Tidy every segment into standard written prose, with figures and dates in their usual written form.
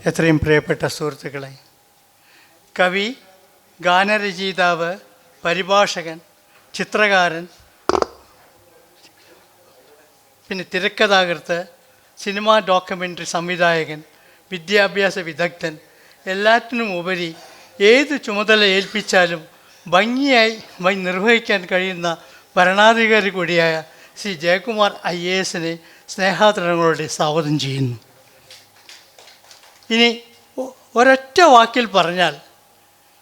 എത്രയും പ്രിയപ്പെട്ട സുഹൃത്തുക്കളെ, കവി, ഗാനരചയിതാവ്, പരിഭാഷകൻ, ചിത്രകാരൻ, പിന്നെ തിരക്കഥാകൃത്ത്, സിനിമാ ഡോക്യുമെൻ്ററി സംവിധായകൻ, വിദ്യാഭ്യാസ വിദഗ്ധൻ, എല്ലാറ്റിനും ഉപരി ഏത് ചുമതല ഏൽപ്പിച്ചാലും ഭംഗിയായി നിർവഹിക്കാൻ കഴിയുന്ന ഭരണാധികാരി കൂടിയായ ശ്രീ ജയകുമാർ IASനെ സ്നേഹാദരങ്ങളോടെ സ്വാഗതം ചെയ്യുന്നു. ഇനി ഒരൊറ്റ വാക്കിൽ പറഞ്ഞാൽ,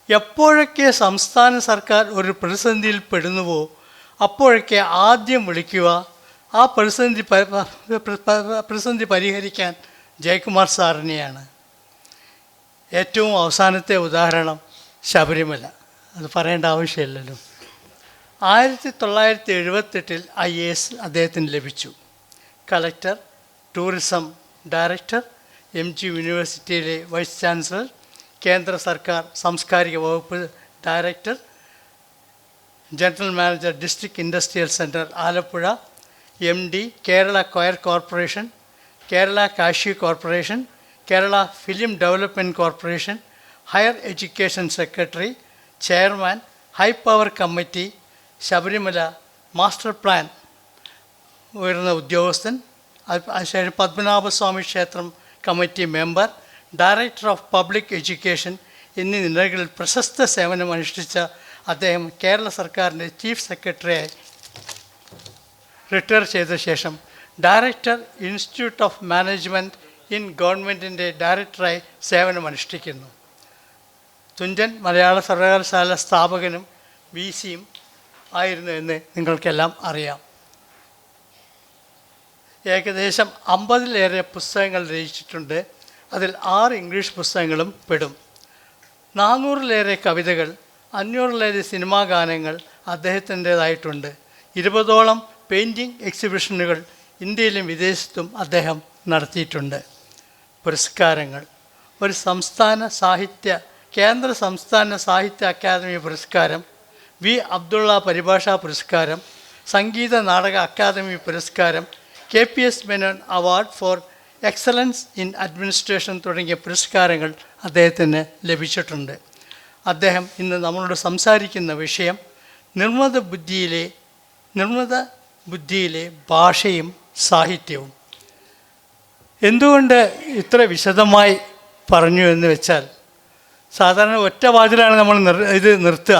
എപ്പോഴൊക്കെ സംസ്ഥാന സർക്കാർ ഒരു പ്രതിസന്ധിയിൽ പെടുന്നുവോ അപ്പോഴൊക്കെ ആദ്യം വിളിക്കുക ആ പ്രതിസന്ധി പരിഹരിക്കാൻ ജയകുമാർ സാറിനെയാണ്. ഏറ്റവും അവസാനത്തെ ഉദാഹരണം ശബരിമല, അത് പറയേണ്ട ആവശ്യമില്ലല്ലോ. 1978 IAS അദ്ദേഹത്തിന് ലഭിച്ചു. കളക്ടർ, ടൂറിസം ഡയറക്ടർ, MG യൂണിവേഴ്സിറ്റിയിലെ വൈസ് ചാൻസലർ, കേന്ദ്ര സർക്കാർ സാംസ്കാരിക വകുപ്പ് director, general manager district industrial centre Alappuzha, MD Kerala coir corporation, Kerala cashew corporation, Kerala film development corporation, higher education secretary, chairman, high power committee, Sabarimala master plan ഉയർന്ന ഉദ്യോഗസ്ഥൻ, അതിനുശേഷം പത്മനാഭസ്വാമി ക്ഷേത്രം committee member, director of public education എന്നീ നിലകളിൽ പ്രശസ്ത സേവനം അനുഷ്ഠിച്ച അദ്ദേഹം കേരള സർക്കാരിൻ്റെ ചീഫ് സെക്രട്ടറിയായി റിട്ടയർ ചെയ്ത ശേഷം director, institute of management in ഗവൺമെൻറ്റിൻ്റെ ഡയറക്ടറായി സേവനമനുഷ്ഠിക്കുന്നു. തുഞ്ചൻ മലയാള സർവകലാശാല സ്ഥാപകനും VCയും ആയിരുന്നു എന്ന് നിങ്ങൾക്കെല്ലാം അറിയാം. ഏകദേശം 50-ലേറെ പുസ്തകങ്ങൾ രചിച്ചിട്ടുണ്ട്. അതിൽ 6 ഇംഗ്ലീഷ് പുസ്തകങ്ങളും പെടും. 400-ലേറെ കവിതകൾ, 500-ലേറെ സിനിമാ ഗാനങ്ങൾ അദ്ദേഹത്തിൻ്റേതായിട്ടുണ്ട്. 20ഓളം പെയിൻറ്റിംഗ് എക്സിബിഷനുകൾ ഇന്ത്യയിലും വിദേശത്തും അദ്ദേഹം നടത്തിയിട്ടുണ്ട്. പുരസ്കാരങ്ങൾ: ഒരു കേന്ദ്ര സംസ്ഥാന സാഹിത്യ അക്കാദമി പുരസ്കാരം, V. അബ്ദുള്ള പരിഭാഷാ പുരസ്കാരം, സംഗീത നാടക അക്കാദമി പുരസ്കാരം, KPS Menon award for excellence in administration തുടങ്ങിയ പുരസ്കാരങ്ങൾ അദ്ദേഹത്തിന് ലഭിച്ചിട്ടുണ്ട്. അദ്ദേഹം ഇന്ന് നമ്മളോട് സംസാരിക്കുന്ന വിഷയം നിർമ്മിത ബുദ്ധിയിലെ ഭാഷയും സാഹിത്യവും. എന്തുകൊണ്ട് ഇത്ര വിശദമായി പറഞ്ഞു എന്ന് വെച്ചാൽ, സാധാരണ ഒറ്റ വാതിലാണ് നമ്മൾ ഇത് നിർത്തുക,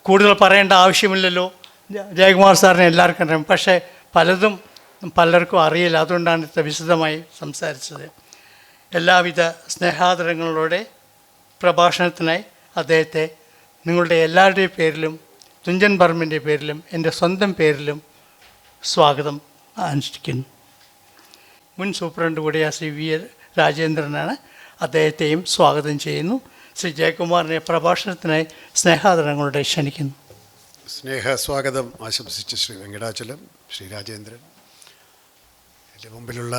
കൂടുതൽ പറയേണ്ട ആവശ്യമില്ലല്ലോ, ജയകുമാർ സാറിനെ എല്ലാവർക്കും അറിയാം. പക്ഷേ പലർക്കും അറിയില്ല, അതുകൊണ്ടാണ് ഇത്ര വിശദമായി സംസാരിച്ചത്. എല്ലാവിധ സ്നേഹാദരങ്ങളോടെ പ്രഭാഷണത്തിനായി അദ്ദേഹത്തെ നിങ്ങളുടെ എല്ലാവരുടെയും പേരിലും തുഞ്ചൻ പറമ്പിൻ്റെ പേരിലും എൻ്റെ സ്വന്തം പേരിലും സ്വാഗതം അനുഷ്ഠിക്കുന്നു. മുൻ സൂപ്രണ്ട് കൂടിയ ശ്രീ V. രാജേന്ദ്രനാണ്. അദ്ദേഹത്തെയും സ്വാഗതം ചെയ്യുന്നു. ശ്രീ ജയകുമാറിനെ പ്രഭാഷണത്തിനായി സ്നേഹാദരങ്ങളോടെ ക്ഷണിക്കുന്നു. സ്നേഹസ്വാഗതം ആശംസിച്ച ശ്രീ വെങ്കടാചലം, ശ്രീ രാജേന്ദ്രൻ, എൻ്റെ മുമ്പിലുള്ള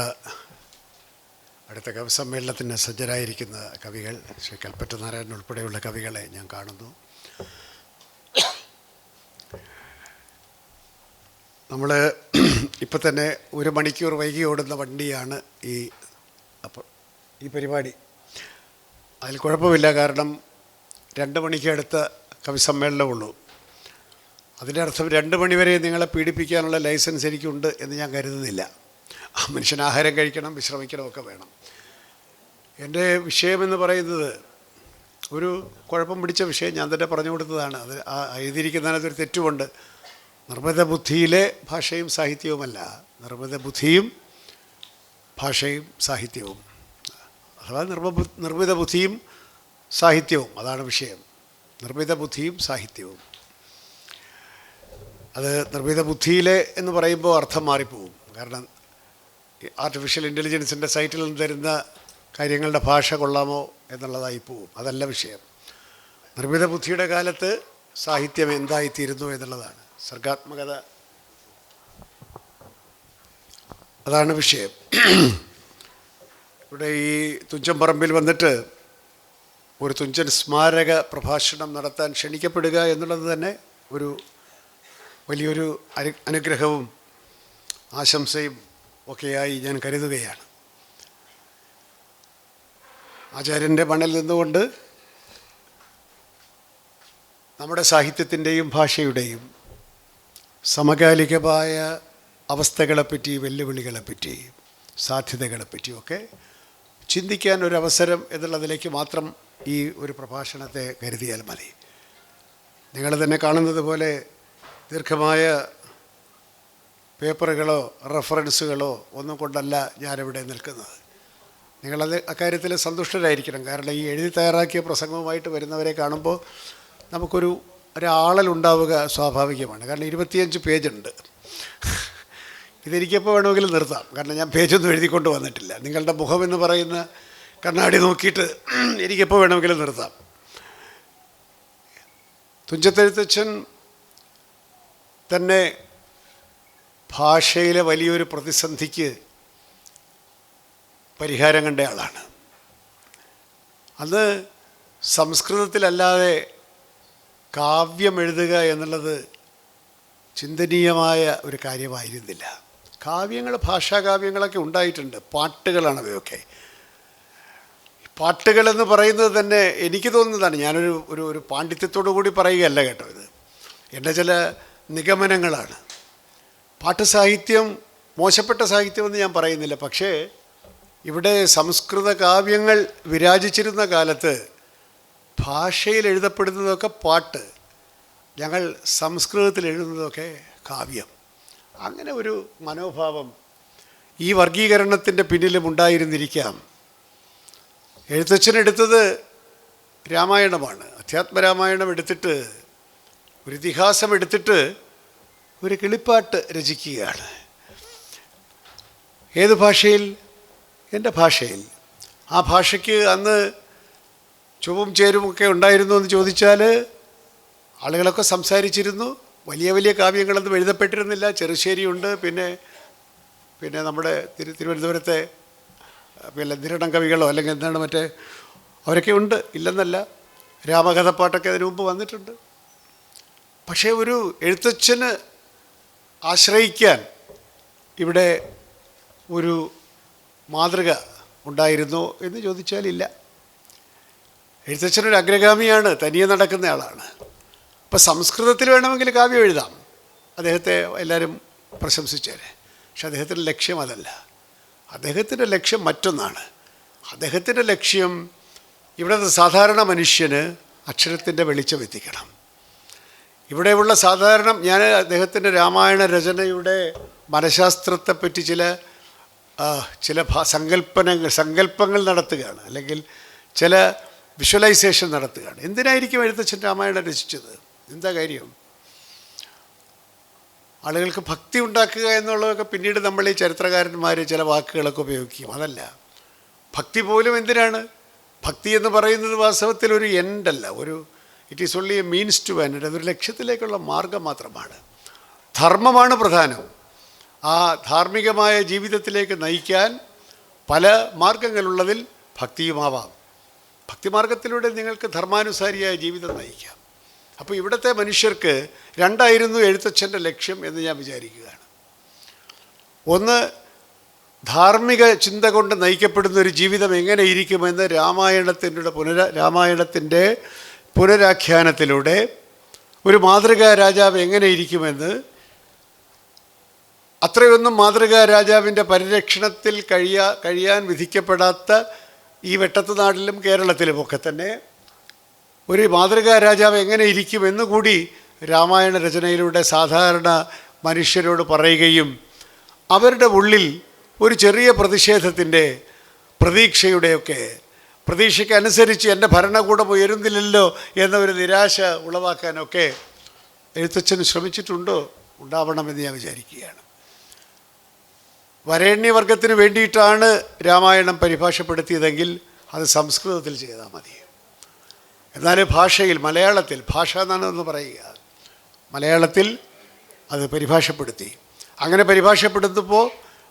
അടുത്ത കവി സമ്മേളനത്തിന് സജ്ജരായിരിക്കുന്ന കവികൾ, ശ്രീ കൽപ്പറ്റ നാരായണൻ ഉൾപ്പെടെയുള്ള കവികളെ ഞാൻ കാണുന്നു. നമ്മൾ ഇപ്പം തന്നെ 1 മണിക്കൂർ വൈകി ഓടുന്ന വണ്ടിയാണ് ഈ പരിപാടി. അതിൽ കുഴപ്പമില്ല, കാരണം 2 മണിക്ക് അടുത്ത കവി സമ്മേളനമുള്ളൂ. അതിൻ്റെ അർത്ഥം 2 മണിവരെ നിങ്ങളെ പീഡിപ്പിക്കാനുള്ള ലൈസൻസ് എനിക്കുണ്ട് എന്ന് ഞാൻ കരുതുന്നില്ല. ആ മനുഷ്യൻ ആഹാരം കഴിക്കണം, വിശ്രമിക്കണമൊക്കെ വേണം. എൻ്റെ വിഷയമെന്ന് പറയുന്നത് ഒരു കുഴപ്പം പിടിച്ച വിഷയം ഞാൻ തന്നെ പറഞ്ഞു കൊടുത്തതാണ്. അത് എഴുതിയിരിക്കുന്നതിനകത്തൊരു തെറ്റുമുണ്ട്. നിർമ്മിത ബുദ്ധിയിലെ ഭാഷയും സാഹിത്യവുമല്ല, നിർമ്മിത ബുദ്ധിയും ഭാഷയും സാഹിത്യവും, അഥവാ നിർമ്മിത ബുദ്ധിയും സാഹിത്യവും, അതാണ് വിഷയം. നിർമ്മിത ബുദ്ധിയും സാഹിത്യവും. അത് നിർമ്മിത ബുദ്ധിയിലെ എന്ന് പറയുമ്പോൾ അർത്ഥം മാറിപ്പോവും. കാരണം ആർട്ടിഫിഷ്യൽ ഇൻ്റലിജൻസിൻ്റെ സൈറ്റിൽ നിന്ന് തരുന്ന കാര്യങ്ങളുടെ ഭാഷ കൊള്ളാമോ എന്നുള്ളതായി പോവും. അതല്ല വിഷയം. നിർമ്മിത ബുദ്ധിയുടെ കാലത്ത് സാഹിത്യം എന്തായിത്തീരുന്നു എന്നുള്ളതാണ്, സർഗാത്മകത, അതാണ് വിഷയം. ഇവിടെ ഈ തുഞ്ചൻ പറമ്പിൽ വന്നിട്ട് ഒരു തുഞ്ചൻ സ്മാരക പ്രഭാഷണം നടത്താൻ ക്ഷണിക്കപ്പെടുക എന്നുള്ളത് തന്നെ ഒരു വലിയൊരു അനുഗ്രഹവും ആശംസയും ഒക്കെയായി ഞാൻ കരുതുകയാണ്. ആചാര്യൻ്റെ മണ്ണിൽ നിന്നുകൊണ്ട് നമ്മുടെ സാഹിത്യത്തിൻ്റെയും ഭാഷയുടെയും സമകാലികമായ അവസ്ഥകളെപ്പറ്റി, വെല്ലുവിളികളെപ്പറ്റി, സാധ്യതകളെപ്പറ്റിയൊക്കെ ചിന്തിക്കാൻ ഒരവസരം എന്നുള്ളതിലേക്ക് മാത്രം ഈ ഒരു പ്രഭാഷണത്തെ കരുതിയാൽ മതി. നിങ്ങൾ തന്നെ കാണുന്നത് പോലെ ദീർഘമായ പേപ്പറുകളോ റെഫറൻസുകളോ ഒന്നും കൊണ്ടല്ല ഞാനിവിടെ നിൽക്കുന്നത്. നിങ്ങളത് അക്കാര്യത്തിൽ സന്തുഷ്ടരായിരിക്കണം. കാരണം ഈ എഴുതി തയ്യാറാക്കിയ പ്രസംഗവുമായിട്ട് വരുന്നവരെ കാണുമ്പോൾ ഒരാളലുണ്ടാവുക സ്വാഭാവികമാണ്. കാരണം 25 പേജുണ്ട്. ഇതെനിക്കെപ്പോൾ വേണമെങ്കിലും നിർത്താം. കാരണം ഞാൻ പേജൊന്നും എഴുതിക്കൊണ്ട് വന്നിട്ടില്ല. നിങ്ങളുടെ മുഖമെന്ന് പറയുന്ന കണ്ണാടി നോക്കിയിട്ട് എനിക്കെപ്പോൾ വേണമെങ്കിലും നിർത്താം. തുഞ്ചത്തെഴുത്തച്ഛൻ തന്നെ ഭാഷയിലെ വലിയൊരു പ്രതിസന്ധിക്ക് പരിഹാരം കണ്ട ആളാണ്. അത് സംസ്കൃതത്തിലല്ലാതെ കാവ്യം എഴുതുക എന്നുള്ളത് ചിന്തനീയമായ ഒരു കാര്യമായിരുന്നില്ല. കാവ്യങ്ങൾ, ഭാഷാകാവ്യങ്ങളൊക്കെ ഉണ്ടായിട്ടുണ്ട്. പാട്ടുകളാണ് അവയൊക്കെ. പാട്ടുകളെന്ന് പറയുന്നത് തന്നെ എനിക്ക് തോന്നുന്നതാണ്. ഞാനൊരു ഒരു ഒരു പാണ്ഡിത്യത്തോടു കൂടി പറയുകയല്ല കേട്ടോ, ഇത് എൻ്റെ ചില നിഗമനങ്ങളാണ്. പാട്ട് സാഹിത്യം മോശപ്പെട്ട സാഹിത്യമെന്ന് ഞാൻ പറയുന്നില്ല. പക്ഷേ ഇവിടെ സംസ്കൃത കാവ്യങ്ങൾ വിരാജിച്ചിരുന്ന കാലത്ത് ഭാഷയിൽ എഴുതപ്പെടുന്നതൊക്കെ പാട്ട്, ഞങ്ങൾ സംസ്കൃതത്തിൽ എഴുതുന്നതൊക്കെ കാവ്യം. അങ്ങനെ ഒരു മനോഭാവം ഈ വർഗീകരണത്തിൻ്റെ പിന്നിലും ഉണ്ടായിരുന്നിരിക്കാം. എഴുത്തച്ഛനെടുത്തത് രാമായണമാണ്. അധ്യാത്മരാമായണം എടുത്തിട്ട്, ഒരു ഇതിഹാസം എടുത്തിട്ട് ഒരു കിളിപ്പാട്ട് രചിക്കുകയാണ്. ഏത് ഭാഷയിൽ? എൻ്റെ ഭാഷയിൽ. ആ ഭാഷയ്ക്ക് അന്ന് ചുവവും ചേരുമൊക്കെ ഉണ്ടായിരുന്നു എന്ന് ചോദിച്ചാൽ ആളുകളൊക്കെ സംസാരിച്ചിരുന്നു. വലിയ വലിയ കാവ്യങ്ങളൊന്നും എഴുതപ്പെട്ടിരുന്നില്ല. ചെറുശ്ശേരിയുണ്ട്, പിന്നെ നമ്മുടെ തിരുവനന്തപുരത്തെ നിരണം കവികളോ അല്ലെങ്കിൽ എന്താണ് മറ്റേ അവരൊക്കെ ഉണ്ട്, ഇല്ലെന്നല്ല. രാമകഥപ്പാട്ടൊക്കെ അതിനു മുമ്പ് വന്നിട്ടുണ്ട്. പക്ഷേ ഒരു എഴുത്തച്ഛന് ആശ്രയിക്കാൻ ഇവിടെ ഒരു മാതൃക ഉണ്ടായിരുന്നോ എന്ന് ചോദിച്ചാൽ ഇല്ല. എഴുത്തച്ഛനൊരു അഗ്രഗാമിയാണ്, തനിയെ നടക്കുന്ന ആളാണ്. അപ്പോൾ സംസ്കൃതത്തിൽ വേണമെങ്കിൽ കാവ്യം എഴുതാം, അദ്ദേഹത്തെ എല്ലാവരും പ്രശംസിച്ചേരെ. പക്ഷെ അദ്ദേഹത്തിൻ്റെ ലക്ഷ്യം അതല്ല. അദ്ദേഹത്തിൻ്റെ ലക്ഷ്യം മറ്റൊന്നാണ്. അദ്ദേഹത്തിൻ്റെ ലക്ഷ്യം ഇവിടുത്തെ സാധാരണ മനുഷ്യന് അക്ഷരത്തിൻ്റെ വെളിച്ചം എത്തിക്കണം. ഇവിടെയുള്ള സാധാരണ, ഞാൻ അദ്ദേഹത്തിൻ്റെ രാമായണ രചനയുടെ മനഃശാസ്ത്രത്തെപ്പറ്റി ചില സങ്കല്പങ്ങൾ നടത്തുകയാണ്, അല്ലെങ്കിൽ ചില വിഷ്വലൈസേഷൻ നടത്തുകയാണ്. എന്തിനായിരിക്കും എഴുത്തച്ഛൻ രാമായണം രചിച്ചത്? എന്താ കാര്യം? ആളുകൾക്ക് ഭക്തി ഉണ്ടാക്കുക എന്നുള്ളതൊക്കെ പിന്നീട് നമ്മൾ ഈ ചരിത്രകാരന്മാർ ചില വാക്കുകളൊക്കെ ഉപയോഗിക്കും. അതല്ല, ഭക്തി പോലും എന്തിനാണ്? ഭക്തി എന്ന് പറയുന്നത് വാസ്തവത്തിൽ ഒരു എൻഡല്ല, it is only a means to end. അതൊരു ലക്ഷ്യത്തിലേക്കുള്ള മാർഗം മാത്രമാണ്. ധർമ്മമാണ് പ്രധാനം. ആ ധാർമ്മികമായ ജീവിതത്തിലേക്ക് നയിക്കാൻ പല മാർഗങ്ങളുള്ളതിൽ ഭക്തിയുമാവാം. ഭക്തിമാർഗത്തിലൂടെ നിങ്ങൾക്ക് ധർമാനുസാരിയായ ജീവിതം നയിക്കാം. അപ്പോൾ ഇവിടുത്തെ മനുഷ്യർക്ക് രണ്ടായിരുന്നു എഴുത്തച്ഛൻ്റെ ലക്ഷ്യം എന്ന് ഞാൻ വിചാരിക്കുകയാണ്. ഒന്ന്, ധാർമ്മിക ചിന്ത കൊണ്ട് നയിക്കപ്പെടുന്ന ഒരു ജീവിതം എങ്ങനെ ഇരിക്കുമെന്ന് രാമായണത്തിൻ്റെ പുനരാഖ്യാനത്തിലൂടെ ഒരു മാതൃകാ രാജാവ് എങ്ങനെ ഇരിക്കുമെന്ന്, അത്രയൊന്നും മാതൃകാ രാജാവിൻ്റെ പരിരക്ഷണത്തിൽ കഴിയാൻ വിധിക്കപ്പെടാത്ത ഈ വെട്ടത്തുനാടിലും കേരളത്തിലുമൊക്കെ തന്നെ ഒരു മാതൃകാ രാജാവ് എങ്ങനെ ഇരിക്കുമെന്ന് കൂടി രാമായണ രചനയിലൂടെ സാധാരണ മനുഷ്യരോട് പറയുകയും അവരുടെ ഉള്ളിൽ ഒരു ചെറിയ പ്രതിഷേധത്തിൻ്റെ, പ്രതീക്ഷയുടെയൊക്കെ, പ്രതീക്ഷയ്ക്കനുസരിച്ച് എൻ്റെ ഭരണകൂടം ഉയരുന്നില്ലല്ലോ എന്നൊരു നിരാശ ഉളവാക്കാനൊക്കെ എഴുത്തച്ഛന് ശ്രമിച്ചിട്ടുണ്ടോ? ഉണ്ടാവണമെന്ന് ഞാൻ വിചാരിക്കുകയാണ്. വരേണ്യവർഗത്തിന് വേണ്ടിയിട്ടാണ് രാമായണം പരിഭാഷപ്പെടുത്തിയതെങ്കിൽ അത് സംസ്കൃതത്തിൽ ചെയ്താൽ മതി. എന്നാൽ ഭാഷയിൽ, മലയാളത്തിൽ, ഭാഷ എന്നാണ് ഒന്ന് പറയുക, മലയാളത്തിൽ അത് പരിഭാഷപ്പെടുത്തി. അങ്ങനെ പരിഭാഷപ്പെടുത്തുമ്പോൾ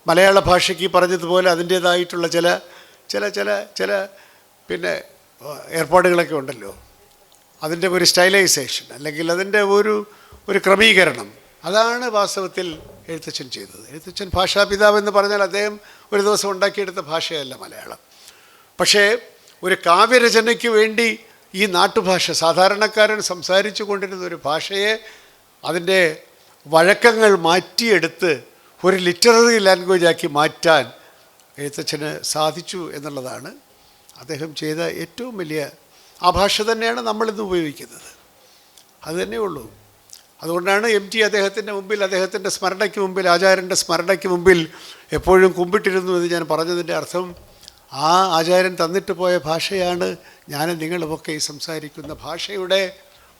മലയാള ഭാഷയ്ക്ക് പറഞ്ഞതുപോലെ അതിൻ്റേതായിട്ടുള്ള ചില പിന്നെ ഏർപ്പാടുകളൊക്കെ ഉണ്ടല്ലോ. അതിൻ്റെ ഒരു സ്റ്റൈലൈസേഷൻ, അല്ലെങ്കിൽ അതിൻ്റെ ഒരു ക്രമീകരണം, അതാണ് വാസ്തവത്തിൽ എഴുത്തച്ഛൻ ചെയ്തത്. എഴുത്തച്ഛൻ ഭാഷാപിതാവെന്ന് പറഞ്ഞാൽ അദ്ദേഹം ഒരു ദിവസം ഉണ്ടാക്കിയെടുത്ത ഭാഷയല്ല മലയാളം. പക്ഷേ ഒരു കാവ്യരചനയ്ക്ക് വേണ്ടി ഈ നാട്ടുഭാഷ സാധാരണക്കാരൻ സംസാരിച്ചു കൊണ്ടിരുന്ന ഒരു ഭാഷയെ അതിൻ്റെ വഴക്കങ്ങൾ മാറ്റിയെടുത്ത് ഒരു ലിറ്റററി ലാംഗ്വേജാക്കി മാറ്റാൻ എഴുത്തച്ഛന് സാധിച്ചു എന്നുള്ളതാണ് അദ്ദേഹം ചെയ്ത ഏറ്റവും വലിയ ആ ഭാഷ തന്നെയാണ് നമ്മളിന്ന് ഉപയോഗിക്കുന്നത്. അതുതന്നെ ഉള്ളൂ. അതുകൊണ്ടാണ് എം ടി അദ്ദേഹത്തിൻ്റെ മുമ്പിൽ, അദ്ദേഹത്തിൻ്റെ സ്മരണയ്ക്ക് മുമ്പിൽ, ആചാര്യൻ്റെ സ്മരണയ്ക്ക് മുമ്പിൽ എപ്പോഴും കുമ്പിട്ടിരുന്നു എന്ന് ഞാൻ പറഞ്ഞതിൻ്റെ അർത്ഥം ആ ആചാര്യൻ തന്നിട്ട് പോയ ഭാഷയാണ് ഞാനും നിങ്ങളുമൊക്കെ ഈ സംസാരിക്കുന്ന ഭാഷയുടെ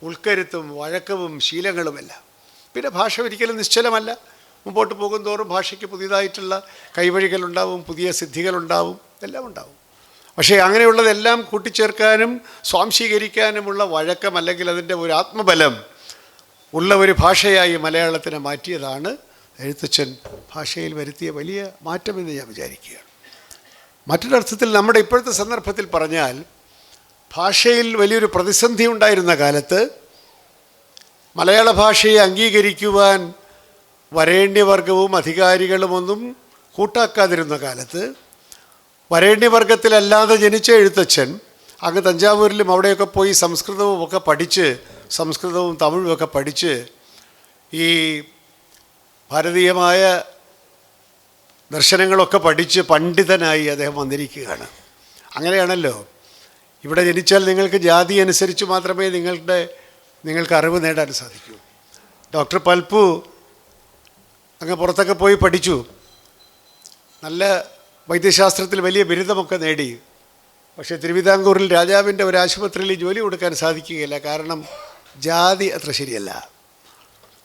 ഉൾക്കരുത്തും വഴക്കവും ശീലങ്ങളുമെല്ലാം. പിന്നെ ഭാഷ ഒരിക്കലും നിശ്ചലമല്ല. മുമ്പോട്ട് പോകും തോറും ഭാഷയ്ക്ക് പുതിയതായിട്ടുള്ള കൈവഴികളുണ്ടാവും, പുതിയ സിദ്ധികളുണ്ടാവും, എല്ലാം ഉണ്ടാവും. പക്ഷേ അങ്ങനെയുള്ളതെല്ലാം കൂട്ടിച്ചേർക്കാനും സ്വാംശീകരിക്കാനുമുള്ള വഴക്കം അല്ലെങ്കിൽ അതിൻ്റെ ഒരു ആത്മബലം ഉള്ള ഒരു ഭാഷയായി മലയാളത്തിനെ മാറ്റിയതാണ് എഴുത്തച്ഛൻ ഭാഷയിൽ വരുത്തിയ വലിയ മാറ്റമെന്ന് ഞാൻ വിചാരിക്കുകയാണ്. മറ്റൊരർത്ഥത്തിൽ നമ്മുടെ ഇപ്പോഴത്തെ സന്ദർഭത്തിൽ പറഞ്ഞാൽ ഭാഷയിൽ വലിയൊരു പ്രതിസന്ധി ഉണ്ടായിരുന്ന കാലത്ത് മലയാള ഭാഷയെ അംഗീകരിക്കുവാൻ വരേണ്യവർഗവും അധികാരികളുമൊന്നും കൂട്ടാക്കാതിരുന്ന കാലത്ത് വരേണ്യവർഗത്തിലല്ലാതെ ജനിച്ച എഴുത്തച്ഛൻ അങ്ങ് തഞ്ചാവൂരിലും അവിടെയൊക്കെ പോയി സംസ്കൃതവും ഒക്കെ പഠിച്ച്, സംസ്കൃതവും തമിഴും ഒക്കെ പഠിച്ച് ഈ ഭാരതീയമായ ദർശനങ്ങളൊക്കെ പഠിച്ച് പണ്ഡിതനായി അദ്ദേഹം വന്നിരിക്കുകയാണ്. അങ്ങനെയാണല്ലോ, ഇവിടെ ജനിച്ചാൽ നിങ്ങൾക്ക് ജാതി അനുസരിച്ച് മാത്രമേ നിങ്ങൾക്ക് അറിവ് നേടാൻ സാധിക്കൂ. ഡോക്ടർ പൽപ്പു അങ്ങ് പുറത്തൊക്കെ പോയി പഠിച്ചു, നല്ല വൈദ്യശാസ്ത്രത്തിൽ വലിയ ബിരുദമൊക്കെ നേടി. പക്ഷേ തിരുവിതാംകൂറിൽ രാജാവിൻ്റെ ഒരു ആശുപത്രിയിൽ ജോലി കൊടുക്കാൻ സാധിക്കുകയില്ല. കാരണം ജാതി അത്ര ശരിയല്ല.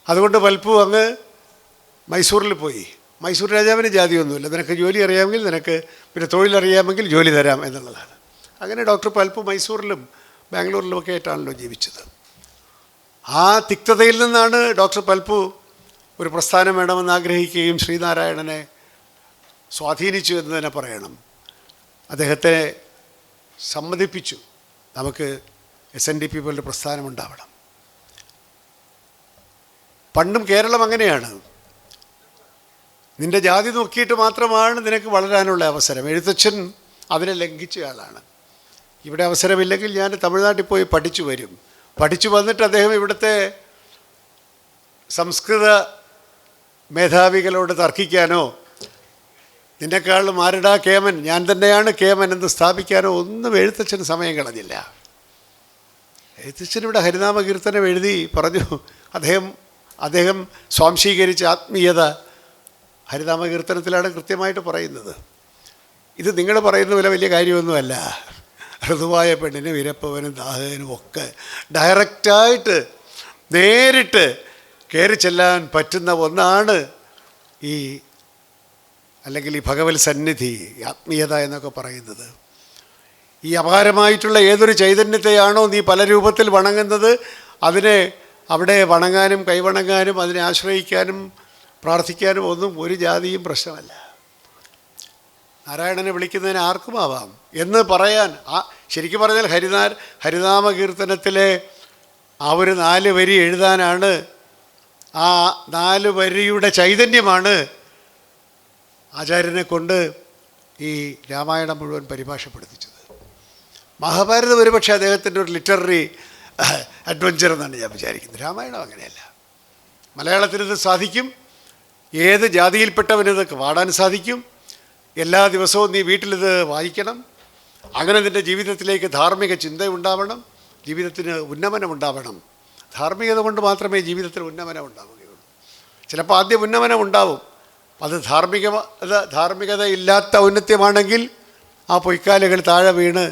അതുകൊണ്ട് പൽപ്പു അങ്ങ് മൈസൂരിൽ പോയി. മൈസൂർ രാജാവിന് ജാതിയൊന്നുമില്ല, നിനക്ക് ജോലി അറിയാമെങ്കിൽ നിനക്ക്, പിന്നെ തൊഴിലറിയാമെങ്കിൽ ജോലി തരാം എന്നുള്ളതാണ്. അങ്ങനെ ഡോക്ടർ പൽപ്പു മൈസൂരിലും ബാംഗ്ലൂരിലുമൊക്കെ ആയിട്ടാണല്ലോ ജീവിച്ചത്. ആ തിക്തതയിൽ നിന്നാണ് ഡോക്ടർ പൽപ്പു ഒരു പ്രസ്ഥാനം വേണമെന്ന് ആഗ്രഹിക്കുകയും ശ്രീനാരായണനെ സ്വാധീനിച്ചു എന്ന് തന്നെ പറയണം. അദ്ദേഹത്തെ സമ്മതിപ്പിച്ചു, നമുക്ക് SNDP പോലൊരു പ്രസ്ഥാനം ഉണ്ടാവണം. പണ്ടും കേരളം അങ്ങനെയാണ്, നിൻ്റെ ജാതി നോക്കിയിട്ട് മാത്രമാണ് നിനക്ക് വളരാനുള്ള അവസരം. എഴുത്തച്ഛൻ അതിനെ ലംഘിച്ചയാളാണ്. ഇവിടെ അവസരമില്ലെങ്കിൽ ഞാൻ തമിഴ്നാട്ടിൽ പോയി പഠിച്ചു വരും. പഠിച്ചു വന്നിട്ട് അദ്ദേഹം ഇവിടുത്തെ സംസ്കൃത മേധാവികളോട് തർക്കിക്കാനോ നിന്നെക്കാളും ആരുടാ കേമൻ, ഞാൻ തന്നെയാണ് കേമൻ എന്ന് സ്ഥാപിക്കാനോ ഒന്നും എഴുത്തച്ഛന് സമയം കളഞ്ഞില്ല. എഴുത്തച്ഛൻ ഇവിടെ ഹരിനാമ കീർത്തനം എഴുതി പറഞ്ഞു, അദ്ദേഹം സ്വാംശീകരിച്ച ആത്മീയത ഹരിനാമ കീർത്തനത്തിലാണ് കൃത്യമായിട്ട് പറയുന്നത്. ഇത് നിങ്ങൾ പറയുന്ന പോലെ വലിയ കാര്യമൊന്നുമല്ല. ഋതുവായ പെണ്ണിനും ഇരപ്പവനും ദാഹകനും ഒക്കെ ഡയറക്റ്റായിട്ട് നേരിട്ട് കയറി ചെല്ലാൻ പറ്റുന്ന ഒന്നാണ് ഈ അല്ലെങ്കിൽ ഈ ഭഗവത് സന്നിധി, ആത്മീയത എന്നൊക്കെ പറയുന്നത്. ഈ അപാരമായിട്ടുള്ള ഏതൊരു ചൈതന്യത്തെയാണോ നീ പല രൂപത്തിൽ വണങ്ങുന്നത്, അതിനെ അവിടെ വണങ്ങാനും കൈവണങ്ങാനും അതിനെ ആശ്രയിക്കാനും പ്രാർത്ഥിക്കാനും ഒന്നും ഒരു ജാതിയും പ്രശ്നമല്ല. നാരായണനെ വിളിക്കുന്നതിന് ആർക്കുമാവാം എന്ന് പറയാൻ, ശരിക്കും പറഞ്ഞാൽ ഹരിനാമ കീർത്തനത്തിലെ ആ ഒരു 4 വരി എഴുതാനാണ്, ആ 4 വരിയുടെ ചൈതന്യമാണ് ആചാര്യനെ കൊണ്ട് ഈ രാമായണം മുഴുവൻ പരിഭാഷപ്പെടുത്തിച്ചത്. മഹാഭാരതം ഒരുപക്ഷെ അദ്ദേഹത്തിൻ്റെ ഒരു ലിറ്റററി അഡ്വഞ്ചർ എന്നാണ് ഞാൻ വിചാരിക്കുന്നത്. രാമായണം അങ്ങനെയല്ല. മലയാളത്തിനിത് സാധിക്കും, ഏത് ജാതിയിൽപ്പെട്ടവനിതൊക്കെ പാടാൻ സാധിക്കും. എല്ലാ ദിവസവും നീ വീട്ടിലിത് വായിക്കണം. അങ്ങനെ നിൻ്റെ ജീവിതത്തിലേക്ക് ധാർമ്മിക ചിന്ത ഉണ്ടാവണം, ജീവിതത്തിന് ഉന്നമനം ഉണ്ടാവണം. ധാർമ്മികത കൊണ്ട് മാത്രമേ ജീവിതത്തിൽ ഉന്നമനം ഉണ്ടാവുകയുള്ളൂ. ചിലപ്പോൾ ആദ്യം ഉന്നമനം ഉണ്ടാവും, അത് ധാർമ്മികത ഇല്ലാത്ത ഔന്നത്യമാണെങ്കിൽ ആ പൊയ്ക്കാലുകൾ താഴെ വീണ്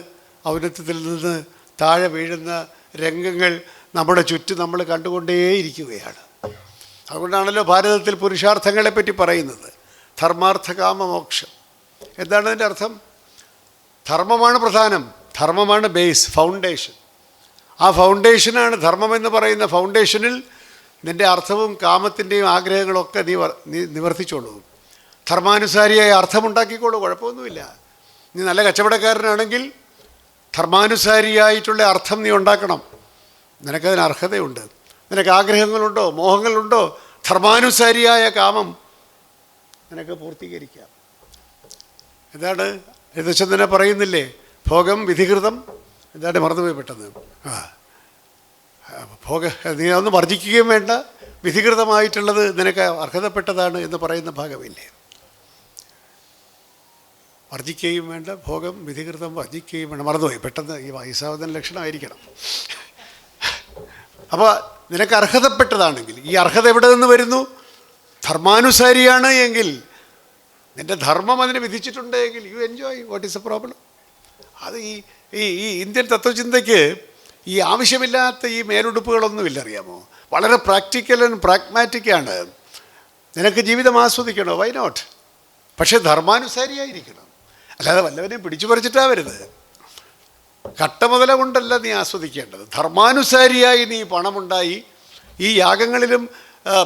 ഔന്നത്യത്തിൽ നിന്ന് താഴെ വീഴുന്ന രംഗങ്ങൾ നമ്മുടെ ചുറ്റും നമ്മൾ കണ്ടുകൊണ്ടേയിരിക്കുകയാണ്. അതുകൊണ്ടാണല്ലോ ഭാരതത്തിൽ പുരുഷാർത്ഥങ്ങളെപ്പറ്റി പറയുന്നത്, ധർമാർത്ഥ കാമ മോക്ഷം. എന്താണ് അതിൻ്റെ അർത്ഥം? ധർമ്മമാണ് പ്രധാനം, ധർമ്മമാണ് ബേസ്, ഫൗണ്ടേഷൻ. ആ ഫൗണ്ടേഷനാണ് ധർമ്മമെന്ന് പറയുന്ന ഫൗണ്ടേഷനിൽ നിൻ്റെ അർത്ഥവും കാമത്തിൻ്റെയും ആഗ്രഹങ്ങളൊക്കെ നീ നിവർത്തിച്ചോളൂ. ധർമാനുസാരിയായ അർത്ഥമുണ്ടാക്കിക്കോളൂ, കുഴപ്പമൊന്നുമില്ല. നീ നല്ല കച്ചവടക്കാരനാണെങ്കിൽ ധർമാനുസാരിയായിട്ടുള്ള അർത്ഥം നീ ഉണ്ടാക്കണം. നിനക്കതിന് അർഹതയുണ്ട്. നിനക്ക് ആഗ്രഹങ്ങളുണ്ടോ, മോഹങ്ങളുണ്ടോ, ധർമാനുസാരിയായ കാമം നിനക്ക് പൂർത്തീകരിക്കാം. എന്താണ് എഴുത്തച്ഛൻ തന്നെ പറയുന്നില്ലേ, ഭോഗം വിധികൃതം, എന്താണ് മറന്നുപോയി പെട്ടെന്ന്, നീ അതൊന്ന് വർജിക്കുകയും വേണ്ട, വിധികൃതമായിട്ടുള്ളത് നിനക്ക് അർഹതപ്പെട്ടതാണ് എന്ന് പറയുന്ന ഭാഗമില്ലേ? വർജിക്കുകയും വേണ്ട, ഭോഗം വിധികൃതം വർജിക്കുകയും വേണ്ട, മറന്നുപോയി പെട്ടെന്ന്. ഈ വയസ്സാവുന്ന ലക്ഷണമായിരിക്കണം. അപ്പോൾ നിനക്ക് അർഹതപ്പെട്ടതാണെങ്കിൽ, ഈ അർഹത എവിടെ നിന്ന് വരുന്നു? ധർമാനുസാരിയാണ് എങ്കിൽ, നിൻ്റെ ധർമ്മം അതിനെ വിധിച്ചിട്ടുണ്ട് എങ്കിൽ you enjoy. What is A problem? അത് ഈ ഈ ഇന്ത്യൻ തത്വചിന്തയ്ക്ക് ഈ ആവശ്യമില്ലാത്ത ഈ മേലുടുപ്പുകളൊന്നുമില്ല, അറിയാമോ? വളരെ പ്രാക്ടിക്കൽ ആൻഡ് പ്രാഗ്മാറ്റിക്കാണ്. നിനക്ക് ജീവിതം ആസ്വദിക്കണോ? Why not? പക്ഷേ ധർമാനുസാരിയായിരിക്കണം. അല്ലാതെ വല്ലവനെയും പിടിച്ചു പറിച്ചിട്ടാവരുത്. കട്ടമുതല കൊണ്ടല്ല നീ ആസ്വദിക്കേണ്ടത്. ധർമാനുസാരിയായി നീ പണമുണ്ടായി ഈ യാഗങ്ങളിലും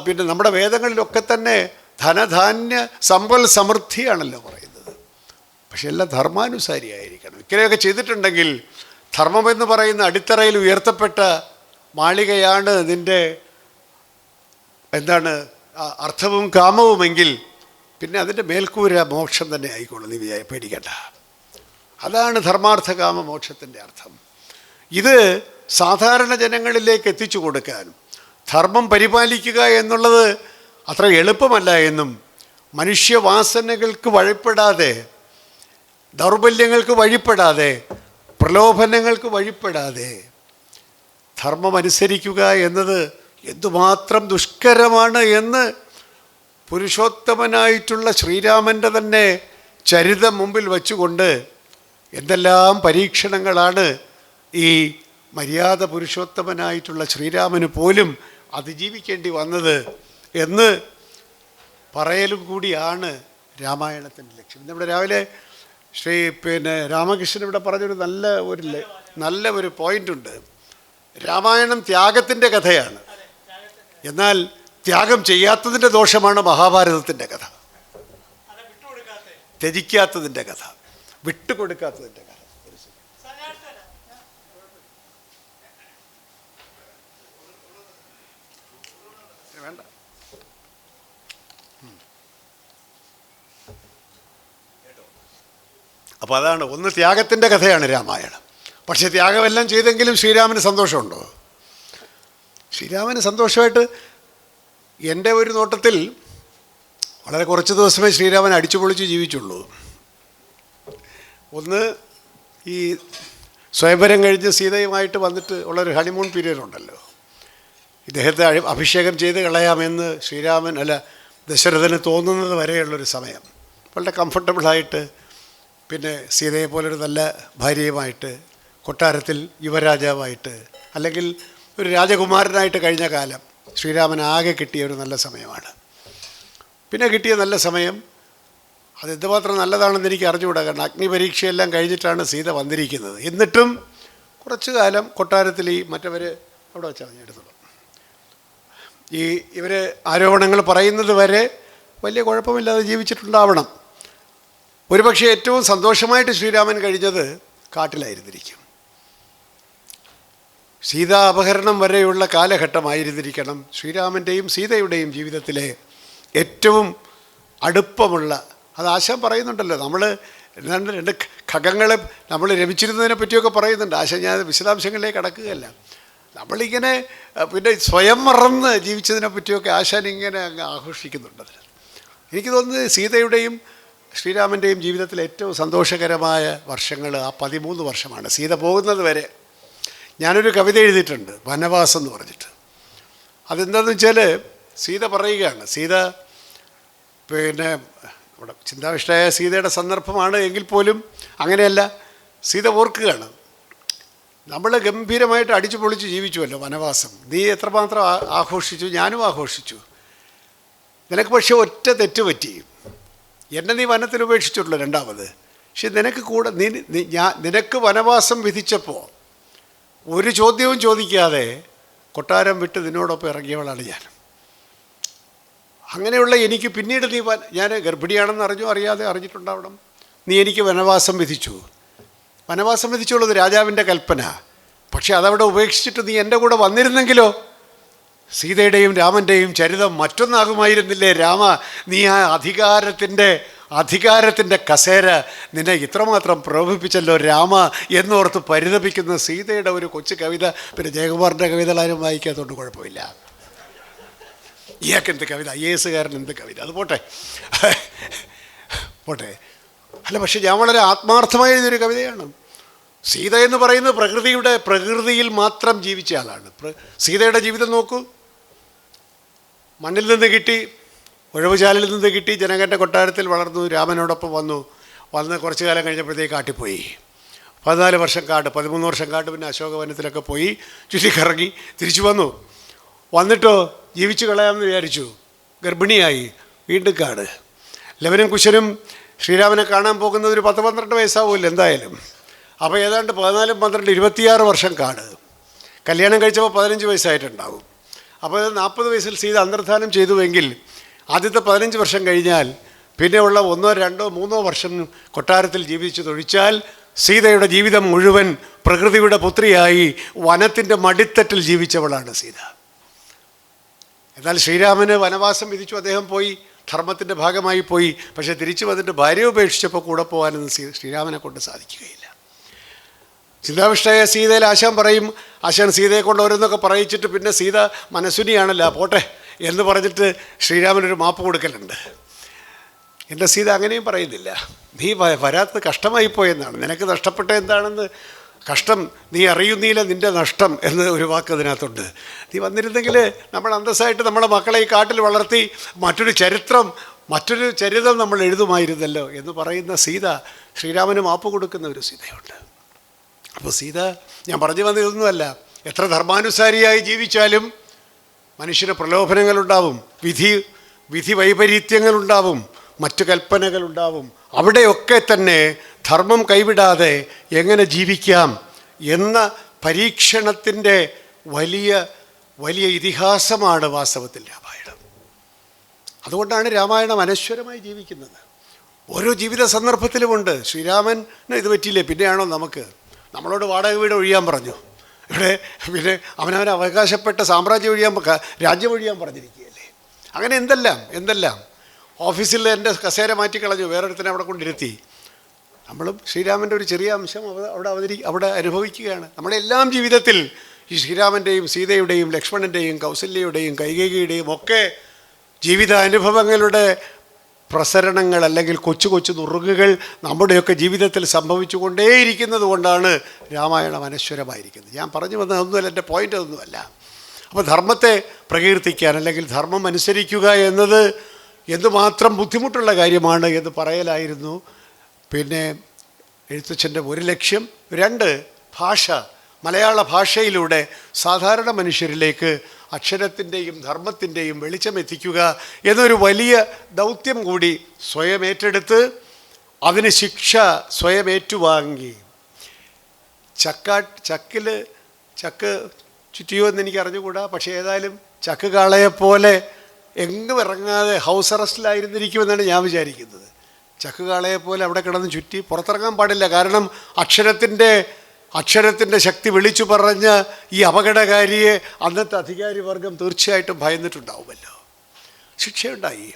പിന്നെ നമ്മുടെ വേദങ്ങളിലൊക്കെ തന്നെ ധനധാന്യ സമ്പൽ സമൃദ്ധിയാണല്ലോ പറയുന്നത്. പക്ഷെ എല്ലാം ധർമാനുസാരിയായിരിക്കണം. ഇങ്ങനെയൊക്കെ ചെയ്തിട്ടുണ്ടെങ്കിൽ ധർമ്മമെന്ന് പറയുന്ന അടിത്തറയിൽ ഉയർത്തപ്പെട്ട മാളികയാണ് നിൻ്റെ എന്താണ് അർത്ഥവും കാമവുമെങ്കിൽ പിന്നെ അതിൻ്റെ മേൽക്കൂര മോക്ഷം തന്നെ ആയിക്കോളും. നീ പേടിക്കണ്ട. അതാണ് ധർമാർത്ഥ കാമ മോക്ഷത്തിൻ്റെ അർത്ഥം. ഇത് സാധാരണ ജനങ്ങളിലേക്ക് എത്തിച്ചു കൊടുക്കാൻ ധർമ്മം പരിപാലിക്കുക എന്നുള്ളത് അത്ര എളുപ്പമല്ല എന്നും, മനുഷ്യവാസനകൾക്ക് വഴിപ്പെടാതെ, ദൗർബല്യങ്ങൾക്ക് വഴിപ്പെടാതെ, പ്രലോഭനങ്ങൾക്ക് വഴിപ്പെടാതെ ധർമ്മം അനുസരിക്കുക എന്നത് എന്തുമാത്രം ദുഷ്കരമാണ് എന്ന് പുരുഷോത്തമനായിട്ടുള്ള ശ്രീരാമൻ്റെ തന്നെ ചരിതം മുമ്പിൽ വച്ചുകൊണ്ട് എന്തെല്ലാം പരീക്ഷണങ്ങളാണ് ഈ മര്യാദ പുരുഷോത്തമനായിട്ടുള്ള ശ്രീരാമന് പോലും അതിജീവിക്കേണ്ടി വന്നത് എന്ന് പറയലും കൂടിയാണ് രാമായണത്തിൻ്റെ ലക്ഷ്യം. നമ്മുടെ രാവിലെ രാമകൃഷ്ണൻ ഇവിടെ പറഞ്ഞൊരു നല്ല ഒരു പോയിൻ്റുണ്ട്. രാമായണം ത്യാഗത്തിൻ്റെ കഥയാണ്. എന്നാൽ ത്യാഗം ചെയ്യാത്തതിൻ്റെ ദോഷമാണ് മഹാഭാരതത്തിൻ്റെ കഥ. ത്യജിക്കാത്തതിൻ്റെ കഥ, വിട്ടുകൊടുക്കാത്തതിൻ്റെ കഥ. വേണ്ട. അപ്പോൾ അതാണ് ഒന്ന്, ത്യാഗത്തിൻ്റെ കഥയാണ് രാമായണം. പക്ഷേ ത്യാഗമെല്ലാം ചെയ്തെങ്കിലും ശ്രീരാമന് സന്തോഷമുണ്ടോ? ശ്രീരാമന് സന്തോഷമായിട്ട് എൻ്റെ ഒരു നോട്ടത്തിൽ വളരെ കുറച്ച് ദിവസമേ ശ്രീരാമൻ അടിച്ചു പൊളിച്ച് ജീവിച്ചുള്ളൂ. ഒന്ന്, ഈ സ്വയംവരം കഴിഞ്ഞ് സീതയുമായിട്ട് വന്നിട്ട് ഉള്ളൊരു ഹണിമൂൺ പീരീഡ് ഉണ്ടല്ലോ. ഇദ്ദേഹത്തെ അഭിഷേകം ചെയ്ത് കളയാമെന്ന് ദശരഥന് തോന്നുന്നത് വരെയുള്ളൊരു സമയം വളരെ കംഫർട്ടബിളായിട്ട് പിന്നെ സീതയെ പോലൊരു നല്ല ഭാര്യയുമായിട്ട് കൊട്ടാരത്തിൽ യുവരാജാവായിട്ട് അല്ലെങ്കിൽ ഒരു രാജകുമാരനായിട്ട് കഴിഞ്ഞ കാലം ശ്രീരാമൻ ആകെ കിട്ടിയ ഒരു നല്ല സമയമാണ്. പിന്നെ കിട്ടിയ നല്ല സമയം അത് എന്തുമാത്രം നല്ലതാണെന്ന് എനിക്ക് അറിഞ്ഞുകൂടാ. കാരണം അഗ്നിപരീക്ഷയെല്ലാം കഴിഞ്ഞിട്ടാണ് സീത വന്നിരിക്കുന്നത്. എന്നിട്ടും കുറച്ചു കാലം കൊട്ടാരത്തിൽ ഈ മറ്റവർ അവിടെ വെച്ചാൽ എടുത്തുള്ളൂ. ഇവർ ആരോപണങ്ങൾ പറയുന്നത് വരെ വലിയ കുഴപ്പമില്ലാതെ ജീവിച്ചിട്ടുണ്ടാവണം. ഒരുപക്ഷെ ഏറ്റവും സന്തോഷമായിട്ട് ശ്രീരാമൻ കഴിഞ്ഞത് കാട്ടിലായിരുന്നിരിക്കും. സീതാ അപഹരണം വരെയുള്ള കാലഘട്ടമായിരുന്നിരിക്കണം ശ്രീരാമൻ്റെയും സീതയുടെയും ജീവിതത്തിലെ ഏറ്റവും അടുപ്പമുള്ള. അത് ആശാൻ പറയുന്നുണ്ടല്ലോ, നമ്മൾ രണ്ട് ഖഗങ്ങളെ നമ്മൾ രമിച്ചിരുന്നതിനെ പറ്റിയൊക്കെ പറയുന്നുണ്ട് ആശാൻ. ഞാൻ വിശദാംശങ്ങളിലേക്ക് കടക്കുകയല്ല. നമ്മളിങ്ങനെ പിന്നെ സ്വയം മറന്ന് ജീവിച്ചതിനെ പറ്റിയൊക്കെ ആശാൻ ഇങ്ങനെ അങ്ങ് ആഘോഷിക്കുന്നുണ്ട്. എനിക്ക് തോന്നുന്നത് സീതയുടെയും ശ്രീരാമൻ്റെയും ജീവിതത്തിലെ ഏറ്റവും സന്തോഷകരമായ വർഷങ്ങൾ ആ 13 വർഷമാണ്. സീത പോകുന്നത് വരെ. ഞാനൊരു കവിത എഴുതിയിട്ടുണ്ട്, വനവാസം എന്ന് പറഞ്ഞിട്ട്. അതെന്താണെന്ന് വെച്ചാൽ സീത പറയുകയാണ്, സീത പിന്നെ ഇവിടെ ചിന്താവിഷ്ടയായ സീതയുടെ സന്ദർഭമാണ് എങ്കിൽ പോലും അങ്ങനെയല്ല, സീത ഓർക്കുകയാണ്, നമ്മൾ ഗംഭീരമായിട്ട് അടിച്ചു പൊളിച്ച് ജീവിച്ചുവല്ലോ വനവാസം. നീ എത്രമാത്രം ആഘോഷിച്ചു, ഞാനും ആഘോഷിച്ചു. നിനക്ക് പക്ഷേ ഒറ്റ തെറ്റ് പറ്റി, എന്നെ നീ വനത്തിൽ ഉപേക്ഷിച്ചിട്ടുള്ളൂ രണ്ടാമത്. പക്ഷെ നിനക്ക് കൂടെ നിനക്ക് വനവാസം വിധിച്ചപ്പോൾ ഒരു ചോദ്യവും ചോദിക്കാതെ കൊട്ടാരം വിട്ട് നിന്നോടൊപ്പം ഇറങ്ങിയവളാണ് ഞാൻ. അങ്ങനെയുള്ള എനിക്ക് പിന്നീട് ഞാൻ ഗർഭിണിയാണെന്ന് അറിയാതെ അറിഞ്ഞിട്ടുണ്ടാവണം. നീ എനിക്ക് വനവാസം വിധിച്ചു. വനവാസം വിധിച്ചുള്ളത് രാജാവിൻ്റെ കൽപ്പന. പക്ഷെ അതവിടെ ഉപേക്ഷിച്ചിട്ട് നീ എൻ്റെ കൂടെ വന്നിരുന്നെങ്കിലോ, സീതയുടെയും രാമൻ്റെയും ചരിതം മറ്റൊന്നാകുമായിരുന്നില്ലേ? രാമ, നീ ആ അധികാരത്തിൻ്റെ കസേര നിന്നെ ഇത്രമാത്രം പ്രലോഭിപ്പിച്ചല്ലോ രാമ എന്നോർത്ത് പരിതപിക്കുന്ന സീതയുടെ ഒരു കൊച്ചു കവിത. പിന്നെ ജയകുമാറിൻ്റെ കവിതകളാരും വായിക്കാത്തതുകൊണ്ട് കുഴപ്പമില്ല. ഇയാൾക്ക് എന്ത് കവിത, IAS എന്ത് കവിത, അത് പോട്ടെ. അല്ല, പക്ഷെ ഞാൻ വളരെ ആത്മാർത്ഥമായ എഴുതിയൊരു കവിതയാണ്. സീത എന്ന് പറയുന്നത് പ്രകൃതിയിൽ മാത്രം ജീവിച്ച ആളാണ്. സീതയുടെ ജീവിതം നോക്കൂ. മണ്ണിൽ നിന്ന് കിട്ടി, ഉഴവുചാലിൽ നിന്ന് കിട്ടി, ജനകൻ്റെ കൊട്ടാരത്തിൽ വളർന്നു, രാമനോടൊപ്പം വന്ന് കുറച്ചു കാലം കഴിഞ്ഞപ്പോഴത്തേക്ക് കാട്ടിപ്പോയി. 14 വർഷം കാട്, 13 വർഷം കാട്, പിന്നെ അശോകവനത്തിലൊക്കെ പോയി ചുറ്റിക്കറങ്ങി തിരിച്ചു വന്നിട്ടോ ജീവിച്ചു കളയാമെന്ന് വിചാരിച്ചു. ഗർഭിണിയായി, വീണ്ടും കാട്. ലവനും കുശനും ശ്രീരാമനെ കാണാൻ പോകുന്നത് ഒരു 10-12 വയസ്സാവില്ല എന്തായാലും. അപ്പോൾ ഏതാണ്ട് 14, 12, 26 വർഷം കാട്. കല്യാണം കഴിച്ചപ്പോൾ 15 വയസ്സായിട്ടുണ്ടാവും. അപ്പോൾ 40 വയസ്സിൽ സീത അന്തർധാനം ചെയ്തുവെങ്കിൽ ആദ്യത്തെ 15 വർഷം കഴിഞ്ഞാൽ പിന്നെയുള്ള 1, 2, 3 വർഷം കൊട്ടാരത്തിൽ ജീവിച്ചതൊഴിച്ചാൽ സീതയുടെ ജീവിതം മുഴുവൻ പ്രകൃതിയുടെ പുത്രിയായി വനത്തിൻ്റെ മടിത്തട്ടിൽ ജീവിച്ചവളാണ് സീത. എന്നാൽ ശ്രീരാമന് വനവാസം വിധിച്ചു, അദ്ദേഹം പോയി, ധർമ്മത്തിൻ്റെ ഭാഗമായി പോയി. പക്ഷേ തിരിച്ചു വന്നിട്ട് ഭാര്യ ഉപേക്ഷിച്ചപ്പോൾ കൂടെ പോകാനൊന്നും ശ്രീരാമനെ കൊണ്ട് സാധിക്കുകയില്ല. ചിന്താവിഷ്ടയായ സീതയിൽ ആശാൻ പറയും, ആശാൻ സീതയെ കൊണ്ട് ഓരോന്നൊക്കെ പറയിച്ചിട്ട് പിന്നെ സീത മനസ്സുനിയാണല്ലോ, പോട്ടെ എന്ന് പറഞ്ഞിട്ട് ശ്രീരാമനൊരു മാപ്പ് കൊടുക്കലുണ്ട്. എൻ്റെ സീത അങ്ങനെയും പറയുന്നില്ല. നീ വരാത്തത് കഷ്ടമായിപ്പോയെന്നാണ്, നിനക്ക് നഷ്ടപ്പെട്ട എന്താണെന്ന് കഷ്ടം നീ അറിയുന്നില്ല, നിൻ്റെ നഷ്ടം എന്ന് ഒരു വാക്ക് അതിനകത്തുണ്ട്. നീ വന്നിരുന്നെങ്കിൽ നമ്മൾ അന്തസ്സായിട്ട് നമ്മളെ മക്കളെ ഈ കാട്ടിൽ വളർത്തി മറ്റൊരു ചരിതം നമ്മൾ എഴുതുമായിരുന്നല്ലോ എന്ന് പറയുന്ന സീത ശ്രീരാമന് മാപ്പ് കൊടുക്കുന്ന ഒരു സീതയുണ്ട്. അപ്പോൾ സീത, ഞാൻ പറഞ്ഞു വന്നതൊന്നുമല്ല, എത്ര ധർമാനുസാരിയായി ജീവിച്ചാലും മനുഷ്യന് പ്രലോഭനങ്ങളുണ്ടാവും, വിധി വൈപരീത്യങ്ങളുണ്ടാവും, മറ്റു കൽപ്പനകളുണ്ടാവും. അവിടെയൊക്കെ തന്നെ ധർമ്മം കൈവിടാതെ എങ്ങനെ ജീവിക്കാം എന്ന പരീക്ഷണത്തിൻ്റെ വലിയ ഇതിഹാസമാണ് വാസ്തവത്തിൽ രാമായണം. അതുകൊണ്ടാണ് രാമായണം അനശ്വരമായി ജീവിക്കുന്നത്. ഓരോ ജീവിത സന്ദർഭത്തിലുമുണ്ട്. ശ്രീരാമന് ഇത് പറ്റിയില്ലേ, പിന്നെയാണോ നമ്മളോട് വാടക വീട് ഒഴിയാൻ പറഞ്ഞു, ഇവിടെ പിന്നെ അവനവന് അവകാശപ്പെട്ട സാമ്രാജ്യം രാജ്യം ഒഴിയാൻ പറഞ്ഞിരിക്കുകയല്ലേ. അങ്ങനെ എന്തെല്ലാം ഓഫീസിൽ എൻ്റെ കസേര മാറ്റിക്കളഞ്ഞു, വേറൊരുത്തനെ അവിടെ കൊണ്ടിരുത്തി. നമ്മളും ശ്രീരാമൻ്റെ ഒരു ചെറിയ അംശം അവിടെ അനുഭവിക്കുകയാണ്. നമ്മുടെ എല്ലാം ജീവിതത്തിൽ ഈ ശ്രീരാമൻ്റെയും സീതയുടെയും ലക്ഷ്മണൻ്റെയും കൗസല്യയുടെയും കൈകേയിയുടെയും ഒക്കെ ജീവിതാനുഭവങ്ങളുടെ പ്രസരണങ്ങൾ അല്ലെങ്കിൽ കൊച്ചു നുറുങ്ങുകൾ നമ്മുടെയൊക്കെ ജീവിതത്തിൽ സംഭവിച്ചു കൊണ്ടേയിരിക്കുന്നത് കൊണ്ടാണ് രാമായണം അനശ്വരമായിരിക്കുന്നത്. ഞാൻ പറഞ്ഞു വന്നതൊന്നുമല്ല, എൻ്റെ പോയിൻ്റ് അതൊന്നുമല്ല. അപ്പോൾ ധർമ്മത്തെ പ്രകീർത്തിക്കാൻ അല്ലെങ്കിൽ ധർമ്മം അനുസരിക്കുക എന്നത് എന്തുമാത്രം ബുദ്ധിമുട്ടുള്ള കാര്യമാണ് എന്ന് പറയലായിരുന്നു പിന്നെ എഴുത്തച്ഛൻ്റെ ഒരു ലക്ഷ്യം. 2, ഭാഷ, മലയാള ഭാഷയിലൂടെ സാധാരണ മനുഷ്യരിലേക്ക് അക്ഷരത്തിൻ്റെയും ധർമ്മത്തിൻ്റെയും വെളിച്ചമെത്തിക്കുക എന്നൊരു വലിയ ദൗത്യം കൂടി സ്വയം ഏറ്റെടുത്ത് അതിന് ശിക്ഷ സ്വയം ഏറ്റുവാങ്ങി. ചക്ക് ചുറ്റിയോ എന്ന് എനിക്ക് അറിഞ്ഞുകൂടാ, പക്ഷേ ഏതായാലും ചക്ക് കാളയെപ്പോലെ എങ്ങും ഇറങ്ങാതെ ഹൗസ് അറസ്റ്റിലായിരുന്നിരിക്കുമെന്നാണ് ഞാൻ വിചാരിക്കുന്നത്. ചക്ക് കാളയെപ്പോലെ അവിടെ കിടന്ന് ചുറ്റി പുറത്തിറങ്ങാൻ പാടില്ല. കാരണം അക്ഷരത്തിൻ്റെ ശക്തി വിളിച്ചു പറഞ്ഞ ഈ അപകടകാരിയെ അന്നത്തെ അധികാരി വർഗം തീർച്ചയായിട്ടും ഭയന്നിട്ടുണ്ടാവുമല്ലോ. ശിക്ഷയുണ്ടായി,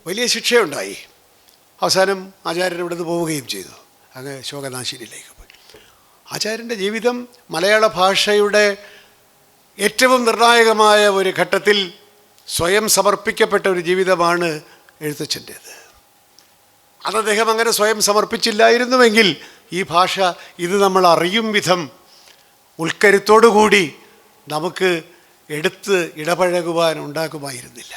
വലിയ ശിക്ഷയുണ്ടായി. അവസാനം ആചാര്യൻ ഇവിടുന്ന് പോവുകയും ചെയ്തു, അങ്ങ് ശോകനാശിനിയിലേക്ക് പോയി. ആചാര്യൻ്റെ ജീവിതം മലയാള ഭാഷയുടെ ഏറ്റവും നിർണായകമായ ഒരു ഘട്ടത്തിൽ സ്വയം സമർപ്പിക്കപ്പെട്ട ഒരു ജീവിതമാണ് എഴുത്തച്ഛൻ്റേത്. അത് അദ്ദേഹം അങ്ങനെ സ്വയം സമർപ്പിച്ചില്ലായിരുന്നുവെങ്കിൽ ഈ ഭാഷ ഇത് നമ്മൾ അറിയും വിധം ഉൾക്കരുത്തോടുകൂടി നമുക്ക് എടുത്ത് ഇടപഴകുവാൻ ഉണ്ടാകുമായിരുന്നില്ല.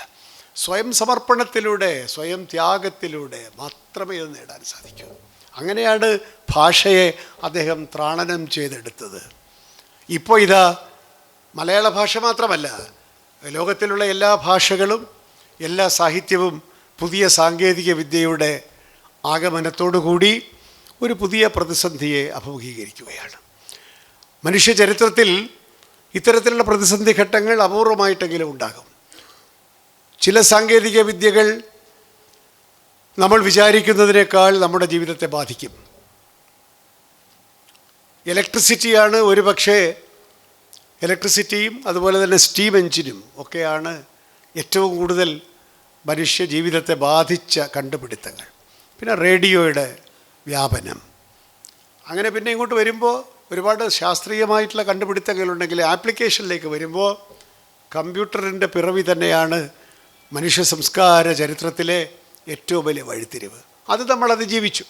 സ്വയം സമർപ്പണത്തിലൂടെ, സ്വയം ത്യാഗത്തിലൂടെ മാത്രമേ ഇത് നേടാൻ സാധിക്കൂ. അങ്ങനെയാണ് ഭാഷയെ അദ്ദേഹം ത്രാണനം ചെയ്തെടുത്തത്. ഇപ്പോൾ ഇതാ മലയാള ഭാഷ മാത്രമല്ല, ലോകത്തിലുള്ള എല്ലാ ഭാഷകളും എല്ലാ സാഹിത്യവും പുതിയ സാങ്കേതിക വിദ്യയുടെ ആഗമനത്തോടുകൂടി ഒരു പുതിയ പ്രതിസന്ധിയെ അഭിമുഖീകരിക്കുകയാണ്. മനുഷ്യ ചരിത്രത്തിൽ ഇത്തരത്തിലുള്ള പ്രതിസന്ധി ഘട്ടങ്ങൾ അപൂർവമായിട്ടെങ്കിലും ഉണ്ടാകും. ചില സാങ്കേതിക വിദ്യകൾ നമ്മൾ വിചാരിക്കുന്നതിനേക്കാൾ നമ്മുടെ ജീവിതത്തെ ബാധിക്കും. ഇലക്ട്രിസിറ്റിയാണ് ഒരു പക്ഷേ ഇലക്ട്രിസിറ്റിയും അതുപോലെ തന്നെ സ്റ്റീം എഞ്ചിനും ഒക്കെയാണ് ഏറ്റവും കൂടുതൽ മനുഷ്യ ജീവിതത്തെ ബാധിച്ച കണ്ടുപിടുത്തങ്ങൾ. പിന്നെ റേഡിയോയുടെ വ്യാപനം. അങ്ങനെ പിന്നെ ഇങ്ങോട്ട് വരുമ്പോൾ ഒരുപാട് ശാസ്ത്രീയമായിട്ടുള്ള കണ്ടുപിടുത്തങ്ങളുണ്ടെങ്കിൽ ആപ്ലിക്കേഷനിലേക്ക് വരുമ്പോൾ കമ്പ്യൂട്ടറിൻ്റെ പിറവി തന്നെയാണ് മനുഷ്യ സംസ്കാര ചരിത്രത്തിലെ ഏറ്റവും വലിയ വഴിത്തിരിവ്. അത് നമ്മൾ അതിജീവിച്ചു.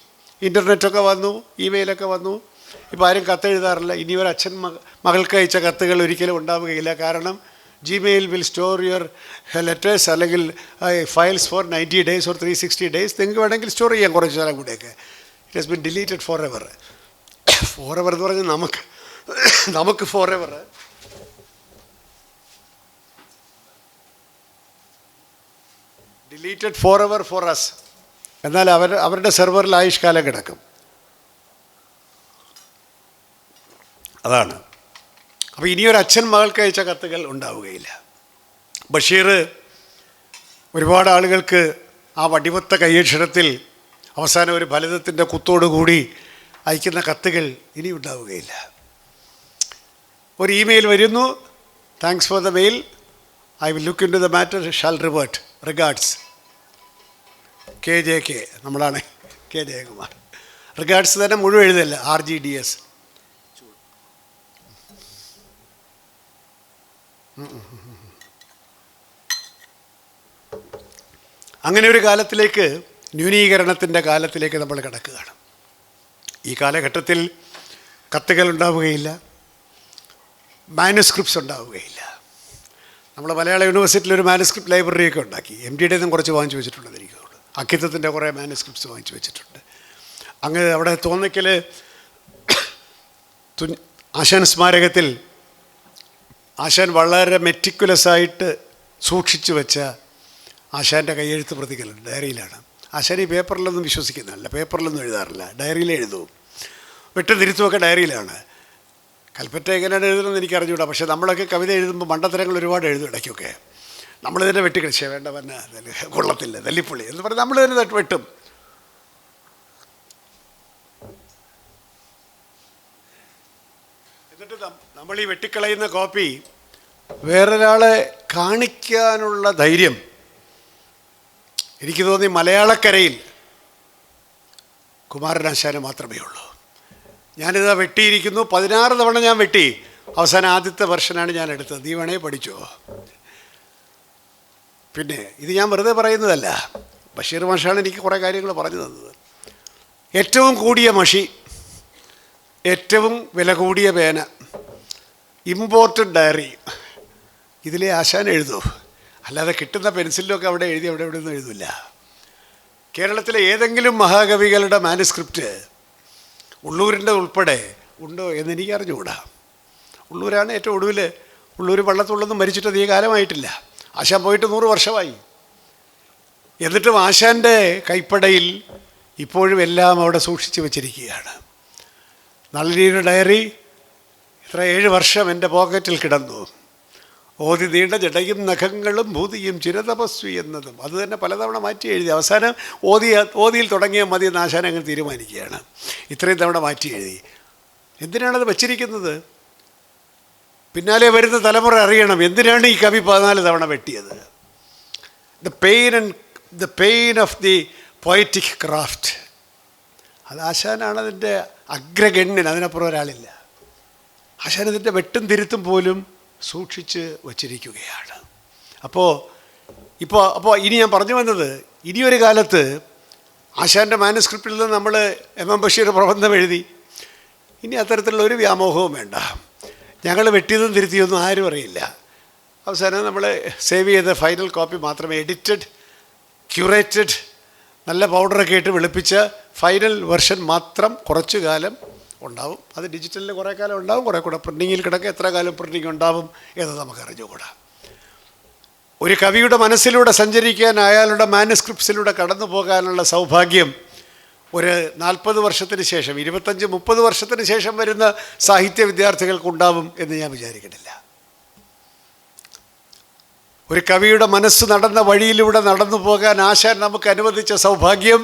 ഇൻ്റർനെറ്റൊക്കെ വന്നു, ഇമെയിലൊക്കെ വന്നു. ഇപ്പോൾ ആരും കത്തെഴുതാറില്ല. ഇനി ഒരു അച്ഛൻ മകൾക്ക് അയച്ച കത്തുകൾ ഒരിക്കലും ഉണ്ടാവുകയില്ല. കാരണം Gmail will store your letters അല്ലെങ്കിൽ files four 90 days or 360 days. നിങ്ങൾക്ക് വേണമെങ്കിൽ സ്റ്റോർ ചെയ്യാം കുറച്ച് കാലം കൂടെയൊക്കെ. It has been deleted forever. Forever എന്ന് പറഞ്ഞാൽ നമുക്ക് forever deleted forever for us. എന്നാൽ അവരുടെ സെർവറിൽ ആയുഷ്കാലം കിടക്കും. അതാണ്. അപ്പോൾ ഇനിയൊരു അച്ഛൻ മകൾക്ക് അയച്ച കത്തുകൾ ഉണ്ടാവുകയില്ല. ബഷീർ ഒരുപാട് ആളുകൾക്ക് ആ വടിവത്ത കയ്യക്ഷരത്തിൽ അവസാനം ഒരു ഫലിതത്തിൻ്റെ കുത്തോടുകൂടി അയക്കുന്ന കത്തുകൾ ഇനി ഉണ്ടാവുകയില്ല. ഒരു ഇമെയിൽ വരുന്നു, thanks for the mail, I will look into the matter, shall revert, regards KJK. നമ്മളാണ് കെ ജയകുമാർ. റിഗാർഡ്സ് തന്നെ മുഴുവൻ എഴുതല്ല, RGDS. അങ്ങനെ ഒരു കാലത്തിലേക്ക്, ന്യൂനീകരണത്തിൻ്റെ കാലത്തിലേക്ക് നമ്മൾ കടക്കുകയാണ്. ഈ കാലഘട്ടത്തിൽ കത്തുകൾ ഉണ്ടാവുകയില്ല, മാനുസ്ക്രിപ്റ്റ്സ് ഉണ്ടാവുകയില്ല. നമ്മൾ മലയാള യൂണിവേഴ്സിറ്റിയിൽ ഒരു മാനുസ്ക്രിപ്റ്റ് ലൈബ്രറിയൊക്കെ ഉണ്ടാക്കി. MDയുടെ നിന്നും കുറച്ച് വാങ്ങിച്ചു വെച്ചിട്ടുണ്ടെന്ന് എനിക്ക് തോന്നുന്നു. അക്കിത്തത്തിൻ്റെ കുറേ മാനുസ്ക്രിപ്റ്റ്സ് വാങ്ങിച്ചു വെച്ചിട്ടുണ്ട്. അങ്ങ് അവിടെ തോന്നിക്കൽ ആശാൻ സ്മാരകത്തിൽ ആശാൻ വളരെ മെറ്റിക്കുലസായിട്ട് സൂക്ഷിച്ചു വെച്ച ആശാൻ്റെ കയ്യെഴുത്ത് പ്രതികളുണ്ട്, ഡയറിയിലാണ്. ആശാൻ ഈ പേപ്പറിലൊന്നും വിശ്വസിക്കുന്നതല്ല, പേപ്പറിലൊന്നും എഴുതാറില്ല, ഡയറിയിലേ എഴുതൂ. വെട്ടും തിരുത്തുമൊക്കെ ഡയറിയിലാണ്. കൽപ്പറ്റ എങ്ങനെയാണ് എഴുതുന്നതെന്ന് എനിക്ക് അറിഞ്ഞുകൂടാ. പക്ഷേ നമ്മളൊക്കെ കവിത എഴുതുമ്പോൾ മണ്ടത്തരങ്ങൾ ഒരുപാട് എഴുതും ഇടയ്ക്കൊക്കെ. നമ്മൾ തന്നെ വെട്ടിക്കളിച്ചേ വേണ്ട വന്ന കൊള്ളത്തില്ല തല്ലിപ്പുള്ളി എന്ന് പറഞ്ഞ് നമ്മൾ തന്നെ വെട്ടും. എന്നിട്ട് നമ്മൾ ഈ വെട്ടിക്കളയുന്ന കോപ്പി വേറൊരാളെ കാണിക്കാനുള്ള ധൈര്യം എനിക്ക് തോന്നി മലയാളക്കരയിൽ കുമാരനാശാന് മാത്രമേ ഉള്ളൂ. ഞാനിതാ വെട്ടിയിരിക്കുന്നു, 16 തവണ ഞാൻ വെട്ടി. അവസാനം ആദ്യത്തെ വെർഷനാണ് ഞാൻ എടുത്തത്. നീ വേണേ പഠിച്ചോ. പിന്നെ ഇത് ഞാൻ വെറുതെ പറയുന്നതല്ല, ബഷീർ മാഷാണ് എനിക്ക് കുറേ കാര്യങ്ങൾ പറഞ്ഞു തന്നത്. ഏറ്റവും കൂടിയ മഷി, ഏറ്റവും വില കൂടിയ പേന, ഇമ്പോർട്ടഡ് ഡയറി, ഇതിലെ ആശാൻ എഴുതൂ. അല്ലാതെ കിട്ടുന്ന പെൻസിലൊക്കെ അവിടെ എഴുതി അവിടെ ഒന്നും എഴുതില്ല. കേരളത്തിലെ ഏതെങ്കിലും മഹാകവികളുടെ മാനുസ്ക്രിപ്റ്റ് ഉള്ളൂരിൻ്റെ ഉൾപ്പെടെ ഉണ്ടോ എന്ന് എനിക്ക് അറിഞ്ഞുകൂടാ. ഉള്ളൂരാണ് ഏറ്റവും ഒടുവിൽ. ഉള്ളൂർ വള്ളത്തുള്ളൊന്നും മരിച്ചിട്ട് അധിക കാലമായിട്ടില്ല. ആശാൻ പോയിട്ട് 100 വർഷമായി. എന്നിട്ടും ആശാൻ്റെ കൈപ്പടയിൽ ഇപ്പോഴും എല്ലാം അവിടെ സൂക്ഷിച്ചു വച്ചിരിക്കുകയാണ്. നളിനിയുടെ ഡയറി എത്ര 7 വർഷം എൻ്റെ പോക്കറ്റിൽ കിടന്നു. ഓതി നീണ്ട ജടയും നഖങ്ങളും ഭൂതിയും ചിരതപസ്വി എന്നതും അത് തന്നെ പലതവണ മാറ്റി എഴുതി. അവസാനം ഓതിയിൽ തുടങ്ങിയ മതി എന്ന് ആശാൻ അങ്ങനെ തീരുമാനിക്കുകയാണ്. ഇത്രയും തവണ മാറ്റി എഴുതി. എന്തിനാണത് വച്ചിരിക്കുന്നത്? പിന്നാലെ വരുന്ന തലമുറ അറിയണം എന്തിനാണ് ഈ കവി 14 തവണ വെട്ടിയത്. The pain of the poetic craft. അത് ആശാനാണ് അതിൻ്റെ അഗ്രഗണ്യൻ, അതിനപ്പുറം ഒരാളില്ല. ആശാൻ ഇതിൻ്റെ വെട്ടും തിരുത്തും പോലും സൂക്ഷിച്ച് വച്ചിരിക്കുകയാണ്. അപ്പോൾ ഇനി ഞാൻ പറഞ്ഞു വന്നത്, ഇനിയൊരു കാലത്ത് ആശാൻ്റെ മാനുസ്ക്രിപ്റ്റിൽ നിന്ന് നമ്മൾ MM ബഷീർ പ്രബന്ധം എഴുതി. ഇനി അത്തരത്തിലുള്ള ഒരു വ്യാമോഹവും വേണ്ട. ഞങ്ങൾ വെട്ടിയതും തിരുത്തിയൊന്നും ആരും അറിയില്ല. അവസാനം നമ്മൾ സേവ് ചെയ്ത ഫൈനൽ കോപ്പി മാത്രമേ, എഡിറ്റഡ്, ക്യൂറേറ്റഡ്, നല്ല പൗഡറൊക്കെ ഇട്ട് വെളുപ്പിച്ച ഫൈനൽ വെർഷൻ മാത്രം കുറച്ചു കാലം ഉണ്ടാവും. അത് ഡിജിറ്റലിൽ കുറേ കാലം ഉണ്ടാവും, കുറേ കൂടെ പ്രിൻറ്റിങ്ങിൽ കിടക്കുക. എത്ര കാലം പ്രിൻറ്റിങ് ഉണ്ടാവും എന്ന് നമുക്ക് അറിഞ്ഞുകൂടാ. ഒരു കവിയുടെ മനസ്സിലൂടെ സഞ്ചരിക്കാൻ, അയാളുടെ മാനുസ്ക്രിപ്റ്റ്സിലൂടെ കടന്നു പോകാനുള്ള സൗഭാഗ്യം ഒരു 40 വർഷത്തിന് ശേഷം, 25-30 വർഷത്തിന് ശേഷം വരുന്ന സാഹിത്യ വിദ്യാർത്ഥികൾക്കുണ്ടാവും എന്ന് ഞാൻ വിചാരിക്കുന്നില്ല. ഒരു കവിയുടെ മനസ്സ് നടന്ന വഴിയിലൂടെ നടന്നു പോകാൻ ആശാൻ നമുക്ക് അനുവദിച്ച സൗഭാഗ്യം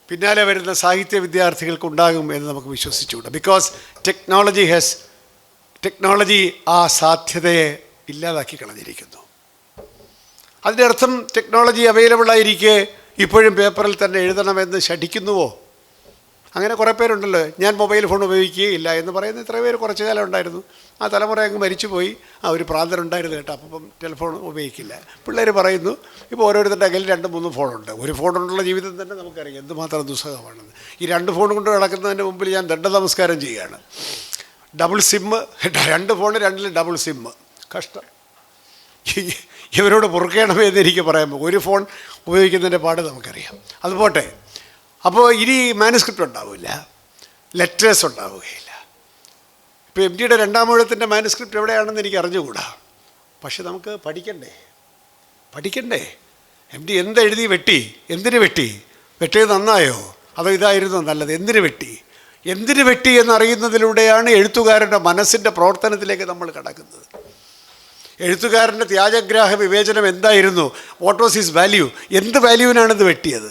പിന്നാലെ വരുന്ന സാഹിത്യ വിദ്യാർത്ഥികൾക്കുണ്ടാകും എന്ന് നമുക്ക് വിശ്വസിച്ചുകൂടാ. ബിക്കോസ് ടെക്നോളജി ഹാസ് ടെക്നോളജി ആ സാധ്യതയെ ഇല്ലാതാക്കി കളഞ്ഞിരിക്കുന്നു. അതിൻ്റെ അർത്ഥം ടെക്നോളജി അവൈലബിൾ ആയിരിക്കെ ഇപ്പോഴും പേപ്പറിൽ തന്നെ എഴുതണമെന്ന് ശഠിക്കുന്നുവോ? അങ്ങനെ കുറേ പേരുണ്ടല്ലോ, ഞാൻ മൊബൈൽ ഫോൺ ഉപയോഗിക്കുകയില്ല എന്ന് പറയുന്ന ഇത്ര പേര് കുറച്ച് കാലം ഉണ്ടായിരുന്നു. ആ തലമുറ അങ്ങ് മരിച്ചുപോയി. ഒരു പ്രാന്തനുണ്ടായിരുന്നു കേട്ടോ, അപ്പം ടെലിഫോൺ ഉപയോഗിക്കില്ല. പിള്ളേർ പറയുന്നു ഇപ്പോൾ ഓരോരുത്തരുടെ കയ്യിൽ 2-3 ഫോണുണ്ട്. ഒരു ഫോണുള്ള ജീവിതം തന്നെ നമുക്കറിയാം എന്തുമാത്രം ദുസ്സഹമാണെന്ന്. ഈ 2 ഫോൺ കൊണ്ട് നടക്കുന്നതിന് മുമ്പിൽ ഞാൻ ദണ്ഡനമസ്കാരം ചെയ്യുകയാണ്. ഡബിൾ സിമ്മ്, 2 ഫോൺ, 2ലും ഡബിൾ സിമ്മ്. കഷ്ടം. ഇവരോട് പൊറുക്കണമേ എന്ന് എനിക്ക് പറയാമോ? ഒരു ഫോൺ ഉപയോഗിക്കുന്നതിൻ്റെ പാട് നമുക്കറിയാം. അതുപോട്ടെ. അപ്പോൾ ഇനി മാനുസ്ക്രിപ്റ്റ് ഉണ്ടാവില്ല, ലെറ്റേഴ്സ് ഉണ്ടാവുകയില്ല. ഇപ്പോൾ MD യുടെ 2-ാം ഊഴത്തിൻ്റെ മാനുസ്ക്രിപ്റ്റ് എവിടെയാണെന്ന് എനിക്ക് അറിഞ്ഞുകൂടാ. പക്ഷെ നമുക്ക് പഠിക്കണ്ടേ? MD എന്തെഴുതി വെട്ടി? എന്തിന് വെട്ടി? വെട്ടിയത് നന്നായോ അതോ ഇതായിരുന്നു നല്ലത്? എന്തിന് വെട്ടി എന്നറിയുന്നതിലൂടെയാണ് എഴുത്തുകാരൻ്റെ മനസ്സിൻ്റെ പ്രവർത്തനത്തിലേക്ക് നമ്മൾ കടക്കുന്നത്. എഴുത്തുകാരൻ്റെ ത്യാഗഗ്രാഹ വിവേചനം എന്തായിരുന്നു? What was his value? എന്ത് വാല്യൂവിനാണിത് വെട്ടിയത്?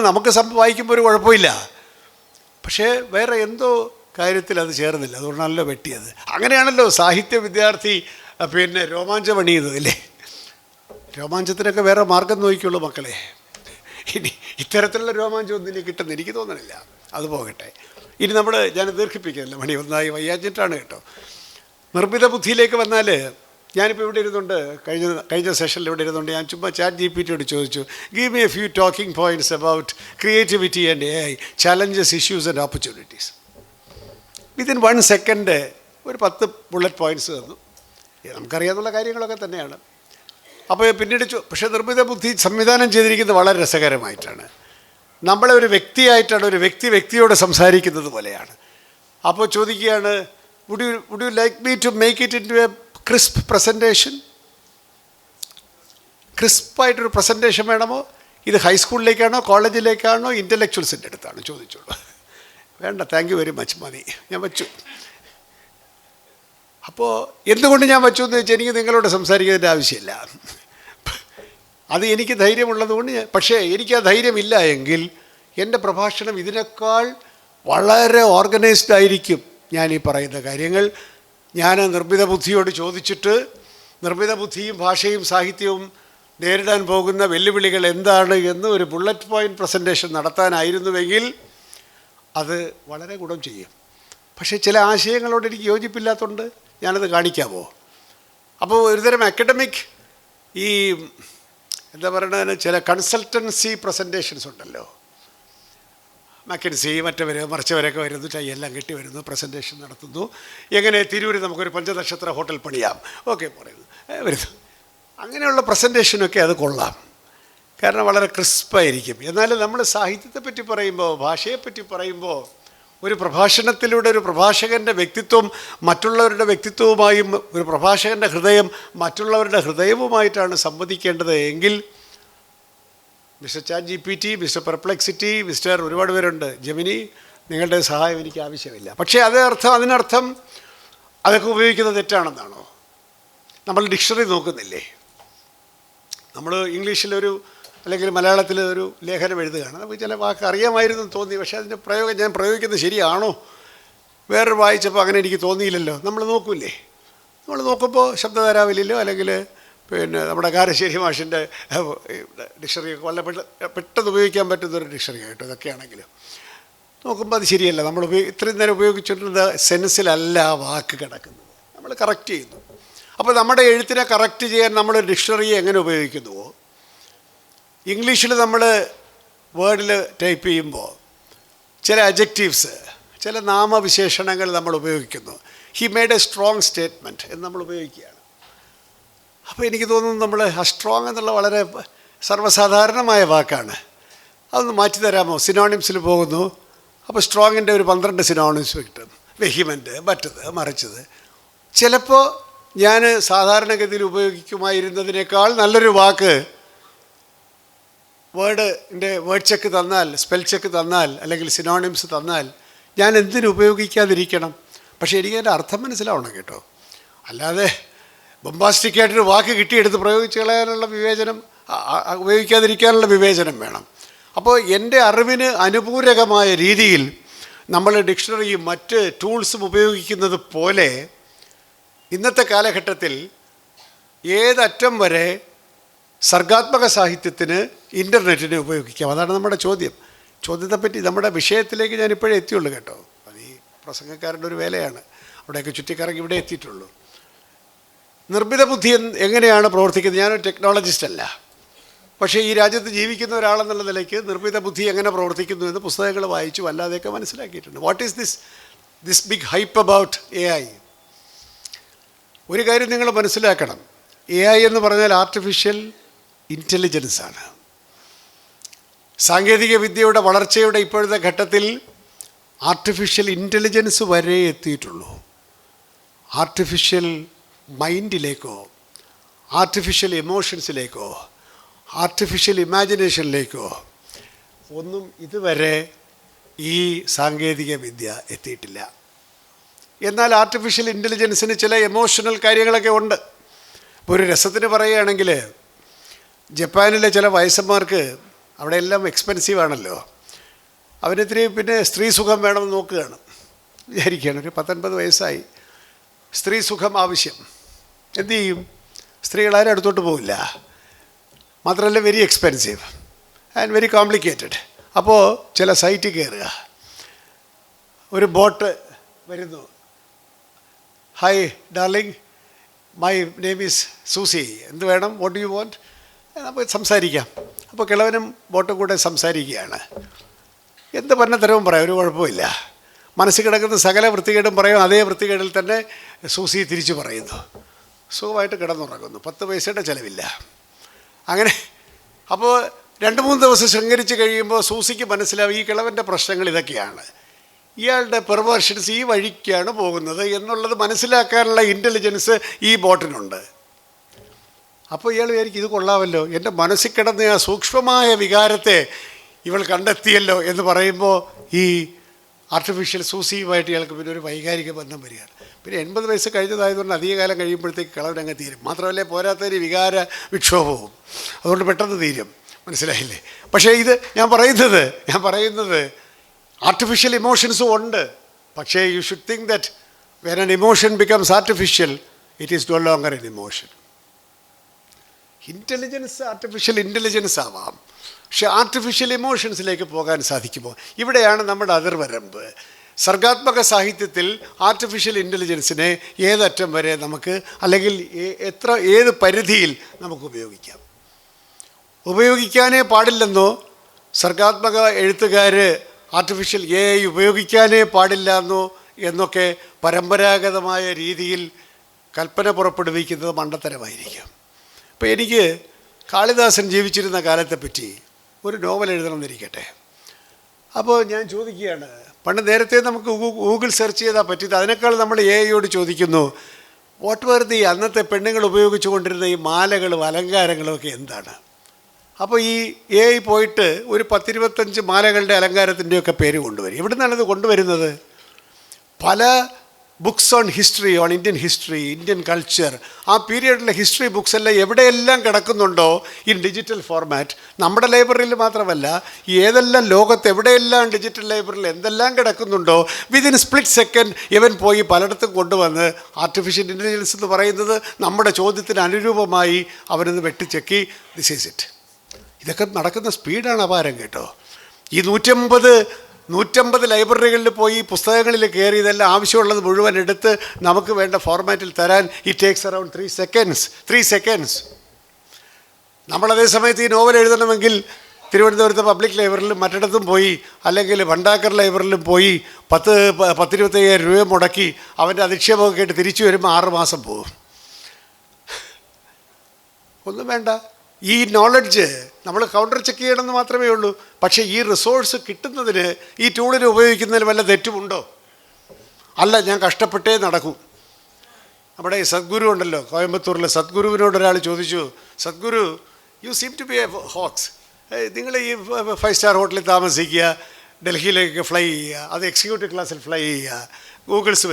നമുക്ക് വായിക്കുമ്പോൾ ഒരു കുഴപ്പമില്ല, പക്ഷേ വേറെ എന്തോ കാര്യത്തിൽ അത് ചേർന്നില്ല, അതുകൊണ്ടാണല്ലോ വെട്ടിയത്. അങ്ങനെയാണല്ലോ സാഹിത്യ വിദ്യാർത്ഥി രോമാഞ്ചം അണിയുന്നത് അല്ലേ? രോമാഞ്ചത്തിനൊക്കെ വേറെ മാർഗം നോക്കിയുള്ളൂ മക്കളെ. ഇനി ഇത്തരത്തിലുള്ള രോമാഞ്ചം ഒന്നും കിട്ടുന്ന എനിക്ക് തോന്നണില്ല. അത് പോകട്ടെ. ഇനി ഞാൻ ദീർഘിപ്പിക്കുന്നില്ല, മണി 1 വയ്യാഞ്ഞിട്ടാണ് കേട്ടോ. നിർമ്മിത ബുദ്ധിയിലേക്ക് വന്നാൽ, ഞാനിപ്പോൾ ഇവിടെ ഇരുന്നുണ്ട്, കഴിഞ്ഞ സെഷനിൽ ഇവിടെ ഇരുന്നുണ്ട്, ഞാൻ ചുമ്മാ ChatGPT യോട് ചോദിച്ചു, give me a few talking points about creativity and AI, challenges, issues and opportunities. Within 1 second ഒരു 10 ബുള്ളറ്റ് പോയിൻറ്റ്സ് തന്നു. നമുക്കറിയാവുന്ന കാര്യങ്ങളൊക്കെ തന്നെയാണ്. അപ്പോൾ പിന്നീട് പക്ഷേ നിർമ്മിത ബുദ്ധി സംവിധാനം ചെയ്തിരിക്കുന്നത് വളരെ രസകരമായിട്ടാണ്. നമ്മളെ ഒരു വ്യക്തിയായിട്ടാണ്, ഒരു വ്യക്തിയോട് സംസാരിക്കുന്നത് പോലെയാണ്. അപ്പോൾ ചോദിക്കുകയാണ്, would you like me to make it into a crisp presentation? ക്രിസ്പായിട്ടൊരു പ്രസൻറ്റേഷൻ വേണമോ? ഇത് ഹൈസ്കൂളിലേക്കാണോ, കോളേജിലേക്കാണോ, ഇൻ്റലക്ച്വൽസിൻ്റെ അടുത്താണോ? ചോദിച്ചോളൂ. വേണ്ട, താങ്ക് യു വെരി മച്ച്, മതി, ഞാൻ വച്ചു. അപ്പോൾ എന്തുകൊണ്ട് ഞാൻ വച്ചു എന്ന് വെച്ചാൽ എനിക്ക് നിങ്ങളോട് സംസാരിക്കുന്നതിൻ്റെ ആവശ്യമില്ല. അത് എനിക്ക് ധൈര്യമുള്ളത് കൊണ്ട് പക്ഷേ എനിക്ക് ആ ധൈര്യമില്ല എങ്കിൽ എൻ്റെ പ്രഭാഷണം ഇതിനേക്കാൾ വളരെ ഓർഗനൈസ്ഡ് ആയിരിക്കും. ഞാൻ ഈ പറയുന്ന കാര്യങ്ങൾ ഞാൻ നിർമ്മിത ബുദ്ധിയോട് ചോദിച്ചിട്ട്, നിർമ്മിത ബുദ്ധിയും ഭാഷയും സാഹിത്യവും നേരിടാൻ പോകുന്ന വെല്ലുവിളികൾ എന്താണ് എന്ന് ഒരു ബുള്ളറ്റ് പോയിൻ്റ് പ്രസൻറ്റേഷൻ നടത്താനായിരുന്നുവെങ്കിൽ അത് വളരെ ഗുണം ചെയ്യും. പക്ഷേ ചില ആശയങ്ങളോട് എനിക്ക് യോജിപ്പില്ലാത്തതുകൊണ്ട് ഞാനത് കാണിക്കാമോ? അപ്പോൾ ഒരുതരം അക്കാഡമിക് ഈ എന്താ പറയുന്നത്, ചില കൺസൾട്ടൻസി പ്രസൻറ്റേഷൻസ് ഉണ്ടല്ലോ, മക്കൻസി മറിച്ചവരൊക്കെ വരുന്നു, എല്ലാം കെട്ടി വരുന്നു, പ്രസൻറ്റേഷൻ നടത്തുന്നു. എങ്ങനെ തിരൂരിൽ നമുക്കൊരു 5 നക്ഷത്ര ഹോട്ടൽ പണിയാം, ഓക്കെ പറയുന്നു, വരുന്നു. അങ്ങനെയുള്ള പ്രസൻറ്റേഷനൊക്കെ അത് കൊള്ളാം, കാരണം വളരെ ക്രിസ്പായിരിക്കും. എന്നാലും നമ്മൾ സാഹിത്യത്തെപ്പറ്റി പറയുമ്പോൾ, ഭാഷയെപ്പറ്റി പറയുമ്പോൾ, ഒരു പ്രഭാഷണത്തിലൂടെ ഒരു പ്രഭാഷകൻ്റെ വ്യക്തിത്വം മറ്റുള്ളവരുടെ വ്യക്തിത്വവുമായും ഒരു പ്രഭാഷകൻ്റെ ഹൃദയം മറ്റുള്ളവരുടെ ഹൃദയവുമായിട്ടാണ് സംവദിക്കേണ്ടത് എങ്കിൽ mister ChatGPT, mister Perplexity, mister ഒരുപാട് പേരുണ്ട്, ജെമിനി, നിങ്ങളുടെ സഹായം എനിക്ക് ആവശ്യമില്ല. പക്ഷേ അതിനർത്ഥം അതൊക്കെ ഉപയോഗിക്കുന്നത് തെറ്റാണെന്നാണോ? നമ്മൾ ഡിക്ഷണറി നോക്കുന്നില്ലേ? നമ്മൾ ഇംഗ്ലീഷിലൊരു അല്ലെങ്കിൽ മലയാളത്തിൽ ഒരു ലേഖനം എഴുതുകയാണ്, നമുക്ക് ചില വാക്ക് അറിയാമായിരുന്നു തോന്നി, പക്ഷേ അതിൻ്റെ പ്രയോഗം ഞാൻ പ്രയോഗിക്കുന്നത് ശരിയാണോ? വേറൊരു വായിച്ചപ്പോൾ അങ്ങനെ എനിക്ക് തോന്നിയില്ലല്ലോ. നമ്മൾ നോക്കൂലേ? നമ്മൾ നോക്കുമ്പോൾ ശബ്ദധാരാവില്ലല്ലോ, അല്ലെങ്കിൽ നമ്മുടെ കാരശ്ശേരി മാഷിൻ്റെ ഡിക്ഷണറിയൊക്കെ വളരെ പെട്ടെന്ന് ഉപയോഗിക്കാൻ പറ്റുന്നൊരു ഡിക്ഷണറി ആയിട്ടോ ഇതൊക്കെയാണെങ്കിലും നോക്കുമ്പോൾ അത് ശരിയല്ല. നമ്മൾ ഇത്രയും നേരം ഉപയോഗിച്ചിട്ടുള്ള സെൻസിലല്ല വാക്ക് കിടക്കുന്നത്, നമ്മൾ കറക്റ്റ് ചെയ്യുന്നു. അപ്പോൾ നമ്മുടെ എഴുത്തിനെ കറക്റ്റ് ചെയ്യാൻ നമ്മൾ ഡിക്ഷണറിയെ എങ്ങനെ ഉപയോഗിക്കുന്നുവോ, ഇംഗ്ലീഷിൽ നമ്മൾ വേർഡിൽ ടൈപ്പ് ചെയ്യുമ്പോൾ ചില അഡ്ജക്റ്റീവ്സ്, ചില നാമവിശേഷണങ്ങൾ നമ്മൾ ഉപയോഗിക്കുന്നു. He made A strong statement എന്ന് നമ്മൾ ഉപയോഗിക്കുകയാണ്. അപ്പോൾ എനിക്ക് തോന്നുന്നു നമ്മൾ ആ സ്ട്രോങ് എന്നുള്ള വളരെ സർവ്വസാധാരണമായ വാക്കാണ്, അതൊന്ന് മാറ്റി തരാമോ? സിനോണിംസിൽ പോകുന്നു, അപ്പോൾ സ്ട്രോങ്ങിൻ്റെ ഒരു 12 സിനോണിംസ് കിട്ടും. വെഹിമെൻ്റ്, മറ്റത്, മറിച്ചത്. ചിലപ്പോൾ ഞാൻ സാധാരണഗതിയിൽ ഉപയോഗിക്കുമായിരുന്നതിനേക്കാൾ നല്ലൊരു വാക്ക് വേർഡ് ചെക്ക് തന്നാൽ, സ്പെൽ ചെക്ക് തന്നാൽ, അല്ലെങ്കിൽ സിനോണിംസ് തന്നാൽ ഞാൻ എന്തിനു ഉപയോഗിക്കാതിരിക്കണം? പക്ഷേ എനിക്കതിൻ്റെ അർത്ഥം മനസ്സിലാവണം കേട്ടോ. അല്ലാതെ ബൊമ്പാസ്റ്റിക്കായിട്ടൊരു വാക്ക് കിട്ടിയെടുത്ത് പ്രയോഗിച്ച് കളയാനുള്ള വിവേചനം, ഉപയോഗിക്കാതിരിക്കാനുള്ള വിവേചനം വേണം. അപ്പോൾ എൻ്റെ അറിവിന് അനുപൂരകമായ രീതിയിൽ നമ്മൾ ഡിക്ഷണറിയും മറ്റ് ടൂൾസും ഉപയോഗിക്കുന്നത് പോലെ ഇന്നത്തെ കാലഘട്ടത്തിൽ ഏതറ്റം വരെ സർഗാത്മക സാഹിത്യത്തിന് ഇൻ്റർനെറ്റിനെ ഉപയോഗിക്കാം? അതാണ് നമ്മുടെ ചോദ്യം. ചോദ്യത്തെപ്പറ്റി നമ്മുടെ വിഷയത്തിലേക്ക് ഞാൻ ഇപ്പോഴേ എത്തിയുള്ളൂ കേട്ടോ. അത് ഈ പ്രസംഗക്കാരുടെ ഒരു വേലയാണ്. അവിടെയൊക്കെ ചുറ്റിക്കറങ്ങി ഇവിടെ എത്തിയിട്ടുള്ളൂ. നിർമ്മിത ബുദ്ധി എങ്ങനെയാണ് പ്രവർത്തിക്കുന്നത്? ഞാനൊരു ടെക്നോളജിസ്റ്റ് അല്ല, പക്ഷേ ഈ രാജ്യത്ത് ജീവിക്കുന്ന ഒരാളെന്നുള്ള നിലയ്ക്ക് നിർമ്മിത ബുദ്ധി എങ്ങനെ പ്രവർത്തിക്കുന്നു എന്ന് പുസ്തകങ്ങൾ വായിച്ചു അല്ലാതെയൊക്കെ മനസ്സിലാക്കിയിട്ടുണ്ട്. What is this big hype about AI? ഒരു കാര്യം നിങ്ങൾ മനസ്സിലാക്കണം, AI എന്ന് പറഞ്ഞാൽ ആർട്ടിഫിഷ്യൽ ഇൻ്റലിജൻസാണ്. സാങ്കേതിക വിദ്യയുടെ വളർച്ചയുടെ ഇപ്പോഴത്തെ ഘട്ടത്തിൽ ആർട്ടിഫിഷ്യൽ ഇൻ്റലിജൻസ് വരെ എത്തിയിട്ടുള്ളൂ. ആർട്ടിഫിഷ്യൽ മൈൻഡിലേക്കോ ആർട്ടിഫിഷ്യൽ എമോഷൻസിലേക്കോ ആർട്ടിഫിഷ്യൽ ഇമാജിനേഷനിലേക്കോ ഒന്നും ഇതുവരെ ഈ സാങ്കേതിക വിദ്യ എത്തിയിട്ടില്ല. എന്നാൽ ആർട്ടിഫിഷ്യൽ ഇൻ്റലിജൻസിന് ചില എമോഷണൽ കാര്യങ്ങളൊക്കെ ഉണ്ട്. ഇപ്പോൾ ഒരു രസത്തിന് പറയുകയാണെങ്കിൽ, ജപ്പാനിലെ ചില വയസ്സന്മാർക്ക് അവിടെ എല്ലാം എക്സ്പെൻസീവ് ആണല്ലോ, അവരിത്തിരി പിന്നെ സ്ത്രീ സുഖം വേണമെന്ന് നോക്കുകയാണ്. വിചാരിക്കുകയാണ്, ഒരു 19 വയസ്സായി, സ്ത്രീ സുഖം ആവശ്യം. എന്തു ചെയ്യും? സ്ത്രീകളാരും അടുത്തോട്ട് പോവില്ല. മാത്രമല്ല very expensive and very complicated. അപ്പോൾ ചില സൈറ്റിൽ കയറുക, ഒരു ബോട്ട് വരുന്നു. Hi darling, my name is Susie, എന്ത് വേണം, വാട്ട് യു വാണ്ട്? നമുക്ക് സംസാരിക്കാം. അപ്പോൾ കിളവനും ബോട്ടും കൂടെ സംസാരിക്കുകയാണ്. എന്ത് പറഞ്ഞ തരവും പറയാം, ഒരു കുഴപ്പമില്ല. മനസ്സിൽ കിടക്കുന്ന സകല വൃത്തികേടും പറയും. അതേ വൃത്തികേടിൽ തന്നെ സൂസി തിരിച്ചു പറയുന്നു. സുഖമായിട്ട് കിടന്നുറങ്ങുന്നു. 10 പൈസയുടെ ചിലവില്ല. അങ്ങനെ അപ്പോൾ 2-3 ദിവസം ശൃംഗരിച്ച് കഴിയുമ്പോൾ സൂസിക്ക് മനസ്സിലാവും ഈ കിളവൻ്റെ പ്രശ്നങ്ങൾ ഇതൊക്കെയാണ്, ഇയാളുടെ പെർവേർഷൻസ് ഈ വഴിക്കാണ് പോകുന്നത് എന്നുള്ളത് മനസ്സിലാക്കാനുള്ള ഇൻ്റലിജൻസ് ഈ ബോട്ടിനുണ്ട്. അപ്പോൾ ഇയാൾ വിചാരിക്കും, ഇത് കൊള്ളാമല്ലോ, എൻ്റെ മനസ്സിൽ കിടന്ന ആ സൂക്ഷ്മമായ വികാരത്തെ ഇവൾ കണ്ടെത്തിയല്ലോ എന്ന് പറയുമ്പോൾ ഈ ആർട്ടിഫിഷ്യൽ സൂസിയുമായിട്ട് ഇയാൾക്ക് പിന്നെ ഒരു വൈകാരിക ബന്ധം വരികയാണ്. പിന്നെ 80 വയസ്സ് കഴിഞ്ഞതായതുകൊണ്ട് അധികകാലം കഴിയുമ്പോഴത്തേക്ക് കിളവനങ്ങ് തീരും. മാത്രമല്ല പോരാത്തൊരു വികാര വിക്ഷോഭവും, അതുകൊണ്ട് പെട്ടെന്ന് തീരും. മനസ്സിലായില്ലേ? പക്ഷേ ഇത് ഞാൻ പറയുന്നത് ആർട്ടിഫിഷ്യൽ ഇമോഷൻസും ഉണ്ട്. പക്ഷേ you should think that when an emotion becomes artificial, it is no longer an emotion. Intelligence artificial intelligence ആവാം, പക്ഷെ ആർട്ടിഫിഷ്യൽ ഇമോഷൻസിലേക്ക് പോകാൻ സാധിക്കുമോ? ഇവിടെയാണ് നമ്മുടെ അതിർവരമ്പ്. സർഗാത്മക സാഹിത്യത്തിൽ ആർട്ടിഫിഷ്യൽ ഇൻ്റലിജൻസിനെ ഏതറ്റം വരെ നമുക്ക്, അല്ലെങ്കിൽ ഏത് പരിധിയിൽ നമുക്ക് ഉപയോഗിക്കാനേ പാടില്ലെന്നോ, സർഗാത്മക എഴുത്തുകാർ ആർട്ടിഫിഷ്യൽ AI ഉപയോഗിക്കാനേ പാടില്ല എന്നൊക്കെ പരമ്പരാഗതമായ രീതിയിൽ കൽപ്പന പുറപ്പെടുവിക്കുന്നത് മണ്ടത്തരമായിരിക്കും. ഇപ്പോൾ എനിക്ക് കാളിദാസൻ ജീവിച്ചിരുന്ന കാലത്തെപ്പറ്റി ഒരു നോവൽ എഴുതണമെന്നിരിക്കട്ടെ. അപ്പോൾ ഞാൻ ചോദിക്കുകയാണ്, പണ്ട് നേരത്തെ നമുക്ക് ഗൂഗിൾ സെർച്ച് ചെയ്താൽ പറ്റിയത്, അതിനേക്കാൾ നമ്മൾ AIയോട് ചോദിക്കുന്നു, വാട്ട് വർ ദി അന്നത്തെ പെണ്ണുങ്ങൾ ഉപയോഗിച്ചു കൊണ്ടിരുന്ന ഈ മാലകളും അലങ്കാരങ്ങളും ഒക്കെ എന്താണ്? അപ്പോൾ ഈ AI പോയിട്ട് ഒരു 10-25 മാലകളുടെ അലങ്കാരത്തിൻ്റെയൊക്കെ പേര് കൊണ്ടുവരും. എവിടെ നിന്നാണിത് കൊണ്ടുവരുന്നത്? പല books on history, on Indian history, Indian culture, ആ പീരിയഡിലെ ഹിസ്റ്ററി ബുക്സ് എല്ലാം എവിടെയെല്ലാം കിടക്കുന്നുണ്ടോ ഇൻ ഡിജിറ്റൽ ഫോർമാറ്റ്, നമ്മുടെ ലൈബ്രറിയിൽ മാത്രമല്ല, ഏതെല്ലാം ലോകത്ത് എവിടെയെല്ലാം ഡിജിറ്റൽ ലൈബ്രറിയിൽ എന്തെല്ലാം കിടക്കുന്നുണ്ടോ, വിതിൻ സ്പ്ലിറ്റ് സെക്കൻഡ് ഇവൻ പോയി പലയിടത്തും കൊണ്ടുവന്ന് ആർട്ടിഫിഷ്യൽ ഇൻ്റലിജൻസ് എന്ന് പറയുന്നത് നമ്മുടെ ചോദ്യത്തിന് അനുരൂപമായി അവനത് വെട്ടിച്ചെക്കി, ദിസ് ഈസ് ഇറ്റ്. ഇതൊക്കെ നടക്കുന്ന സ്പീഡാണ് അപാരം കേട്ടോ. ഈ 150 ലൈബ്രറികളിൽ പോയി പുസ്തകങ്ങളിൽ കയറി ഇതെല്ലാം ആവശ്യമുള്ളത് മുഴുവൻ എടുത്ത് നമുക്ക് വേണ്ട ഫോർമാറ്റിൽ തരാൻ ഇറ്റ് ടേക്സ് അറൗണ്ട് 3 സെക്കൻഡ്സ്. നമ്മളതേ സമയത്ത് ഈ നോവൽ എഴുതണമെങ്കിൽ തിരുവനന്തപുരത്തെ പബ്ലിക് ലൈബ്രറിയിലും മറ്റിടത്തും പോയി, അല്ലെങ്കിൽ ഭണ്ഡാക്കർ ലൈബ്രറിയിലും പോയി 10-25,000 രൂപ മുടക്കി അവൻ്റെ അധിക്ഷേപമൊക്കെ ആയിട്ട് തിരിച്ചു വരുമ്പോൾ 6 മാസം പോകും. ഒന്നും വേണ്ട, ഈ നോളജ് നമ്മൾ കൗണ്ടർ ചെക്ക് ചെയ്യണമെന്ന് മാത്രമേ ഉള്ളൂ. പക്ഷേ ഈ റിസോഴ്സ് കിട്ടുന്നതിന്, ഈ ടൂളിനെ ഉപയോഗിക്കുന്നതിന് വല്ല തെറ്റുമുണ്ടോ? അല്ല, ഞാൻ കഷ്ടപ്പെട്ടേ നടക്കൂ. നമ്മുടെ ഈ സദ്ഗുരു ഉണ്ടല്ലോ, കോയമ്പത്തൂരിലെ സദ്ഗുരുവിനോട് ഒരാൾ ചോദിച്ചു, Sadhguru, you seem to be a hoax, നിങ്ങൾ ഈ 5 സ്റ്റാർ ഹോട്ടലിൽ താമസിക്കുക, ഡൽഹിയിലേക്ക് ഫ്ലൈ ചെയ്യുക, അത് എക്സിക്യൂട്ടീവ് ക്ലാസ്സിൽ ഫ്ലൈ ചെയ്യുക, ഗോഗിൾസ്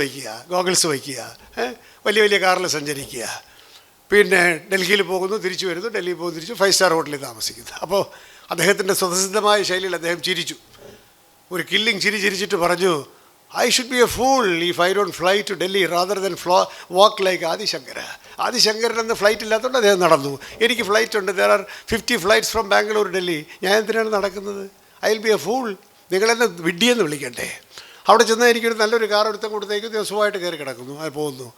വയ്ക്കുക, വലിയ കാറിൽ സഞ്ചരിക്കുക, പിന്നെ ഡൽഹിയിൽ പോകുന്നു, തിരിച്ചു വരുന്നു, ഡൽഹിയിൽ പോകുന്നു, തിരിച്ചു 5 സ്റ്റാർ ഹോട്ടലിൽ താമസിക്കുന്നു. അപ്പോൾ അദ്ദേഹത്തിൻ്റെ സ്വതസിദ്ധമായ ശൈലിയിൽ അദ്ദേഹം ചിരിച്ചു. ഒരു കില്ലിങ് ചിരിച്ചിട്ട് പറഞ്ഞു, I should be a fool if I don't fly to Delhi rather than walk like Adi Shankara. ആദിശങ്കരൻ അന്ന് ഫ്ലൈറ്റ് ഇല്ലാത്തതുകൊണ്ട് അദ്ദേഹം നടന്നു. എനിക്ക് ഫ്ലൈറ്റ് ഉണ്ട്, there are 50 flights from Bangalore Delhi. ഞാൻ എന്തിനാണ് നടക്കുന്നത്? I will be a fool. നിങ്ങളെന്നെ വിഡ്ഢിയെന്ന് വിളിക്കട്ടെ. അവിടെ ചെന്നാൽ എനിക്കൊരു നല്ലൊരു കാർ എടുത്തും കൊടുത്തേക്കും, ദിവസമായിട്ട് കയറി കിടക്കുന്നു, അത് പോകുന്നു.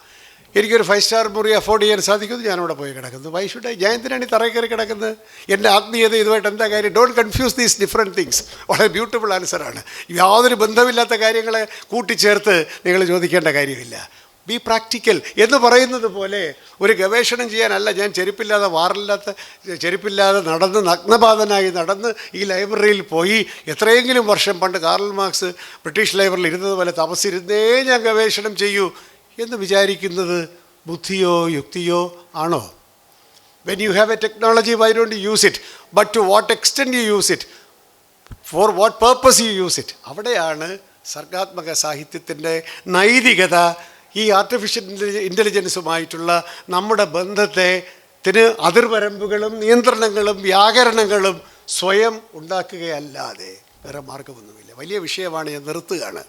എനിക്കൊരു 5 സ്റ്റാർ മുറി അഫോർഡ് ചെയ്യാൻ സാധിക്കുന്നു, ഞാനവിടെ പോയി കിടക്കുന്നു. Why should I? ഞാൻ എന്തിനാണ് ഈ തറയിൽ കയറി കിടക്കുന്നത്? എൻ്റെ ആത്മീയത ഇതുമായിട്ട് എന്താ കാര്യം? Don't confuse these different things. വളരെ ബ്യൂട്ടിഫുൾ ആൻസറാണ്. യാതൊരു ബന്ധമില്ലാത്ത കാര്യങ്ങളെ കൂട്ടിച്ചേർത്ത് നിങ്ങൾ ചോദിക്കേണ്ട കാര്യമില്ല. ബി പ്രാക്ടിക്കൽ എന്ന് പറയുന്നത് പോലെ ഒരു ഗവേഷണം ചെയ്യാനല്ല ഞാൻ ചെരുപ്പില്ലാതെ നടന്ന് നഗ്നപാതനായി നടന്ന് ഈ ലൈബ്രറിയിൽ പോയി എത്രയെങ്കിലും വർഷം പണ്ട് കാർൽ മാർക്സ് ബ്രിട്ടീഷ് ലൈബ്രറിയിൽ ഇരുന്നത് പോലെ തപസ്സിരുന്നേ ഞാൻ ഗവേഷണം ചെയ്യൂ എന്ന് വിചാരിക്കുന്നത് ബുദ്ധിയോ യുക്തിയോ ആണോ? When you have a technology, why don't you use it? But to what extent you use it? For what purpose you use it? അവിടെയാണ് സർഗാത്മക സാഹിത്യത്തിൻ്റെ നൈതികത ഈ ആർട്ടിഫിഷ്യൽ ഇൻ്റലിജൻസുമായിട്ടുള്ള നമ്മുടെ ബന്ധത്തിന് അതിർവരമ്പുകളും നിയന്ത്രണങ്ങളും വ്യാകരണങ്ങളും സ്വയം ഉണ്ടാക്കുകയല്ലാതെ വേറെ മാർഗമൊന്നുമില്ല. വലിയ വിഷയമാണ്, ഞാൻ നിർത്തുകയാണ്.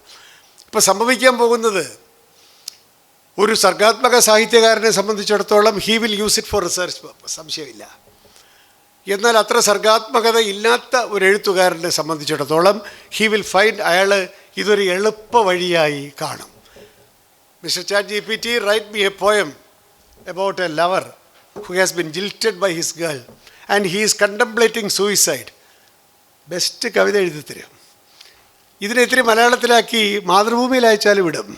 ഇപ്പോൾ സംഭവിക്കാൻ പോകുന്നത്, ഒരു സർഗാത്മക സാഹിത്യകാരനെ സംബന്ധിച്ചിടത്തോളം he will use it for research purpose, സംശയമില്ല. എന്നാൽ അത്ര സർഗാത്മകത ഇല്ലാത്ത ഒരു എഴുത്തുകാരനെ സംബന്ധിച്ചിടത്തോളം ഹീ വിൽ ഫൈൻഡ്, അയാൾ ഇതൊരു എളുപ്പ വഴിയായി കാണും. Mr. ChatGPT, write me a poem about a lover who has been jilted by his girl and he is contemplating suicide. Best കവിത എഴുതി തരും. ഇതിനെ ഇത്തിരി മലയാളത്തിലാക്കി മാതൃഭൂമിയിൽ അയച്ചാൽ വിടും.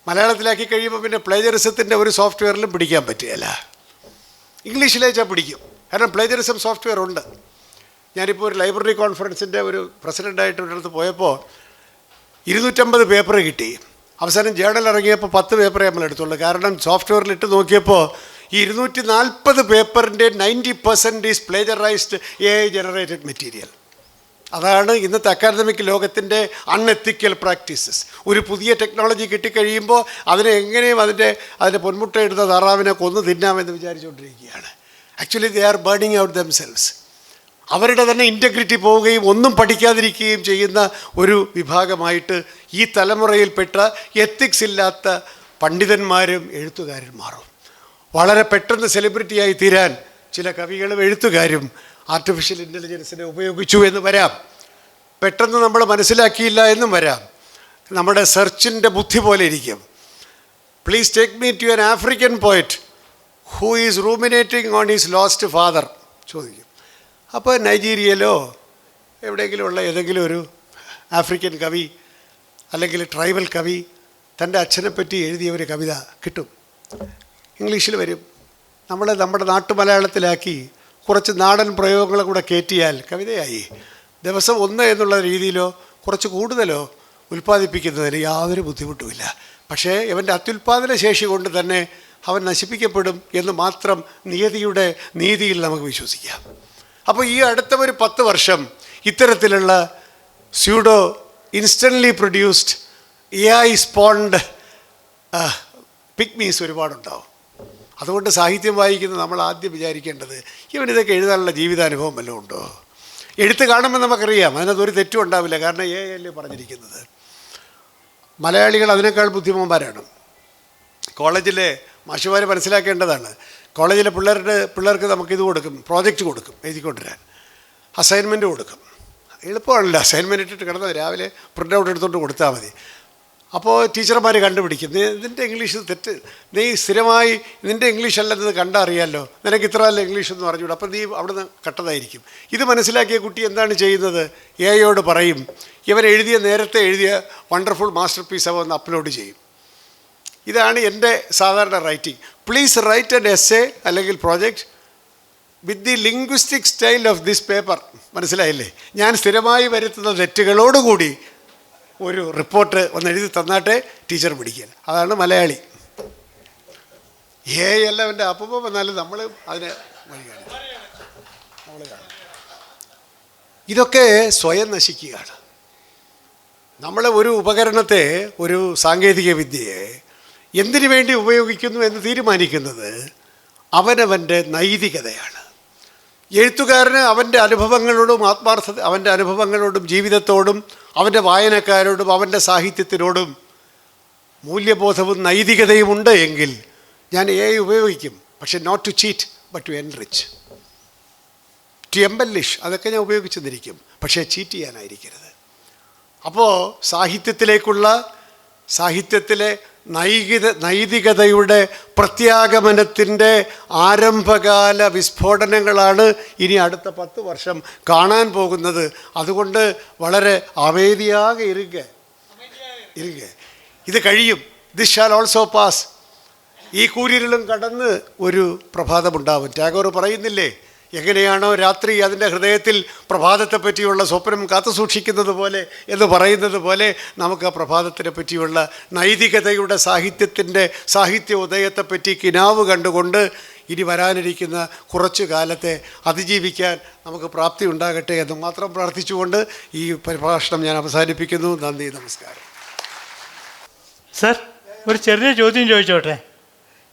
മലയാളത്തിലാക്കി കഴിയുമ്പോൾ പിന്നെ പ്ലേജറിസത്തിൻ്റെ ഒരു സോഫ്റ്റ്വെയറിലും പിടിക്കാൻ പറ്റുകയില്ല. ഇംഗ്ലീഷിലയച്ചാൽ പിടിക്കും, കാരണം പ്ലേജറിസം സോഫ്റ്റ്വെയർ ഉണ്ട്. ഞാനിപ്പോൾ ഒരു ലൈബ്രറി കോൺഫറൻസിൻ്റെ ഒരു പ്രസിഡൻ്റായിട്ട് ഒരിടത്ത് പോയപ്പോൾ 250 പേപ്പർ കിട്ടി. അവസാനം ജേണൽ ഇറങ്ങിയപ്പോൾ 10 പേപ്പറേ നമ്മൾ എടുത്തുള്ളൂ. കാരണം സോഫ്റ്റ്വെയറിലിട്ട് നോക്കിയപ്പോൾ ഈ 240 പേപ്പറിൻ്റെ 90% ഈസ് പ്ലേജറൈസ്ഡ് AI ജനറേറ്റഡ് മെറ്റീരിയൽ. അതാണ് ഇന്നത്തെ അക്കാദമിക് ലോകത്തിൻ്റെ അൺഎത്തിക്കൽ പ്രാക്ടീസസ്. ഒരു പുതിയ ടെക്നോളജി കിട്ടിക്കഴിയുമ്പോൾ അതിനെ എങ്ങനെയും അതിൻ്റെ പൊന്മുട്ടയിടുന്ന താറാവിനെ കൊന്നു തിന്നാമെന്ന് വിചാരിച്ചുകൊണ്ടിരിക്കുകയാണ്. Actually they are burning out themselves. അവരുടെ തന്നെ ഇൻറ്റഗ്രിറ്റി പോവുകയും ഒന്നും പഠിക്കാതിരിക്കുകയും ചെയ്യുന്ന ഒരു വിഭാഗമായിട്ട് ഈ തലമുറയിൽപ്പെട്ട എത്തിക്സ് ഇല്ലാത്ത പണ്ഡിതന്മാരും എഴുത്തുകാരും മാറും. വളരെ പെട്ടെന്ന് സെലിബ്രിറ്റിയായി തീരാൻ ചില കവികളും എഴുത്തുകാരും ആർട്ടിഫിഷ്യൽ ഇൻ്റലിജൻസിനെ ഉപയോഗിച്ചു എന്ന് വരാം. പെട്ടെന്ന് നമ്മൾ മനസ്സിലാക്കിയില്ല എന്നും വരാം. നമ്മുടെ സെർച്ചിൻ്റെ ബുദ്ധി പോലെ ഇരിക്കും. Please take me to an African poet who is ruminating on his lost father ചോദിക്കും. അപ്പോൾ നൈജീരിയയിലോ എവിടെയെങ്കിലും ഉള്ള ഏതെങ്കിലും ഒരു ആഫ്രിക്കൻ കവി അല്ലെങ്കിൽ ട്രൈബൽ കവി തൻ്റെ അച്ഛനെപ്പറ്റി എഴുതിയ ഒരു കവിത കിട്ടും, ഇംഗ്ലീഷിൽ വരും. നമ്മുടെ നാട്ടുമലയാളത്തിലാക്കി കുറച്ച് നാടൻ പ്രയോഗങ്ങളും കൂടെ കയറ്റിയാൽ കവിതയായി. ദിവസം 1 എന്നുള്ള രീതിയിലോ കുറച്ച് കൂടുതലോ ഉൽപ്പാദിപ്പിക്കുന്നതിന് യാതൊരു ബുദ്ധിമുട്ടുമില്ല. പക്ഷേ ഇവൻ്റെ അത്യുൽപാദന ശേഷി കൊണ്ട് തന്നെ അവൻ നശിപ്പിക്കപ്പെടും എന്ന് മാത്രം നിയതിയുടെ നീതിയിൽ നമുക്ക് വിശ്വസിക്കാം. അപ്പോൾ ഈ അടുത്ത ഒരു 10 വർഷം ഇത്തരത്തിലുള്ള സ്യൂഡോ ഇൻസ്റ്റൻ്റ്ലി പ്രൊഡ്യൂസ്ഡ് AI സ്പോൺഡ് പിഗ്മീസ് ഒരുപാടുണ്ടാവും. അതുകൊണ്ട് സാഹിത്യം വായിക്കുന്ന നമ്മൾ ആദ്യം വിചാരിക്കേണ്ടത് ഇവനിതൊക്കെ എഴുതാനുള്ള ജീവിതാനുഭവം വല്ലതും ഉണ്ടോ? എഴുത്ത് കാണുമ്പോൾ നമുക്കറിയാം അതിനകത്തൊരു തെറ്റും ഉണ്ടാവില്ല, കാരണം AI അല്ലേ പറഞ്ഞിരിക്കുന്നത്. മലയാളികൾ അതിനേക്കാൾ ബുദ്ധിമാന്മാരാണ്. കോളേജിലെ മാഷുമാർ മനസ്സിലാക്കേണ്ടതാണ്, കോളേജിലെ പിള്ളേർക്ക് നമുക്കിത് കൊടുക്കും, പ്രോജക്റ്റ് കൊടുക്കും, എഴുതിക്കൊണ്ടിരാൻ അസൈൻമെൻറ്റ് കൊടുക്കും. എളുപ്പമാണല്ലോ, അസൈൻമെൻറ്റ് ഇട്ടിട്ട് കിടന്നാൽ രാവിലെ പ്രിൻ്റ് ഔട്ട് എടുത്തുകൊണ്ട് കൊടുത്താൽ മതി. അപ്പോൾ ടീച്ചർമാർ കണ്ടുപിടിക്കും, ഇതിൻ്റെ ഇംഗ്ലീഷ് തെറ്റ്, നീ സ്ഥിരമായി നിൻ്റെ ഇംഗ്ലീഷ് അല്ലെന്നത് കണ്ടറിയാമല്ലോ, നിനക്ക് ഇത്ര അല്ല ഇംഗ്ലീഷ് എന്ന് പറഞ്ഞുകൂടെ, അപ്പോൾ നീ അവിടെ നിന്ന് കട്ടതായിരിക്കും. ഇത് മനസ്സിലാക്കിയ കുട്ടി എന്താണ് ചെയ്യുന്നത്? AI പറയും, ഇവൻ നേരത്തെ എഴുതിയ വണ്ടർഫുൾ മാസ്റ്റർ പീസ് അവ ഒന്ന് അപ്ലോഡ് ചെയ്യും. ഇതാണ് എൻ്റെ സാധാരണ writing. Please write an essay അല്ലെങ്കിൽ project with the linguistic style of this paper. മനസ്സിലായില്ലേ? ഞാൻ സ്ഥിരമായി വരുത്തുന്ന തെറ്റുകളോടുകൂടി ഒരു റിപ്പോർട്ട് ഒന്ന് എഴുതി തന്നാട്ടെ ടീച്ചർ പിടിക്കുക. അതാണ് മലയാളി. എല്ലാം എൻ്റെ അപ്പം വന്നാലും നമ്മൾ അതിനെ വഴി കാണിക്കും. ഇതൊക്കെ സ്വയം നശിക്കുകയാണ്. നമ്മൾ ഒരു ഉപകരണത്തെ, ഒരു സാങ്കേതിക വിദ്യയെ എന്തിനു വേണ്ടി ഉപയോഗിക്കുന്നു എന്ന് തീരുമാനിക്കുന്നത് അവനവൻ്റെ നൈതികതയാണ്. എഴുത്തുകാരന് അവൻ്റെ അനുഭവങ്ങളോടും അവൻ്റെ അനുഭവങ്ങളോടും ജീവിതത്തോടും അവൻ്റെ വായനക്കാരോടും അവൻ്റെ സാഹിത്യത്തിനോടും മൂല്യബോധവും നൈതികതയും ഉണ്ട് എങ്കിൽ ഞാൻ AI ഉപയോഗിക്കും. പക്ഷേ not to cheat but to enrich, to embellish, അതൊക്കെ ഞാൻ ഉപയോഗിച്ചെന്നിരിക്കും. പക്ഷേ ചീറ്റ് ചെയ്യാനായിരിക്കരുത്. അപ്പോൾ സാഹിത്യത്തിലെ നൈതികതയുടെ പ്രത്യാഗമനത്തിൻ്റെ ആരംഭകാല വിസ്ഫോടനങ്ങളാണ് ഇനി അടുത്ത 10 വർഷം കാണാൻ പോകുന്നത്. അതുകൊണ്ട് വളരെ അവേദിയാകെ ഇരുക. ഇത് കഴിയും. This shall also pass. ഈ കൂരിരുളും കടന്ന് ഒരു പ്രഭാതമുണ്ടാവും. ടാഗോർ പറയുന്നില്ലേ, എങ്ങനെയാണോ രാത്രി അതിൻ്റെ ഹൃദയത്തിൽ പ്രഭാതത്തെ പറ്റിയുള്ള സ്വപ്നം കാത്തു സൂക്ഷിക്കുന്നത് പോലെ എന്ന് പറയുന്നത് പോലെ നമുക്ക് ആ പ്രഭാതത്തിനെ പറ്റിയുള്ള നൈതികതയുടെ സാഹിത്യ ഉദയത്തെപ്പറ്റി കിനാവ് കണ്ടുകൊണ്ട് ഇനി വരാനിരിക്കുന്ന കുറച്ചു കാലത്തെ അതിജീവിക്കാൻ നമുക്ക് പ്രാപ്തി ഉണ്ടാകട്ടെ എന്ന് മാത്രം പ്രാർത്ഥിച്ചുകൊണ്ട് ഈ പ്രഭാഷണം ഞാൻ അവസാനിപ്പിക്കുന്നു. നന്ദി, നമസ്കാരം. സർ, ഒരു ചെറിയ ചോദ്യം ചോദിച്ചോട്ടെ.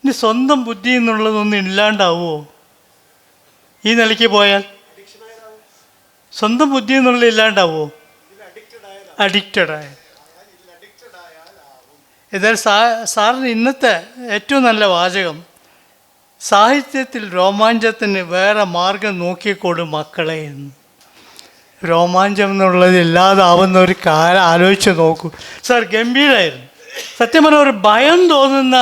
ഇനി സ്വന്തം ബുദ്ധി എന്നുള്ളതൊന്നും ഇല്ലാണ്ടാവുമോ ഈ നിലയ്ക്ക് പോയാൽ? സ്വന്തം ബുദ്ധി എന്നുള്ളത് ഇല്ലാണ്ടാവുമോ? അഡിക്റ്റഡായ ഏതായാലും സാറിന് ഇന്നത്തെ ഏറ്റവും നല്ല വാചകം, സാഹിത്യത്തിൽ രോമാഞ്ചത്തിന് വേറെ മാർഗം നോക്കിക്കോടും മക്കളെ എന്ന്. രോമാഞ്ചം എന്നുള്ളത് ഇല്ലാതാവുന്ന ഒരു കാലം ആലോചിച്ച് നോക്കൂ സാർ. ഗംഭീരമായിരുന്നു. സത്യം പറഞ്ഞാൽ ഒരു ഭയം തോന്നുന്ന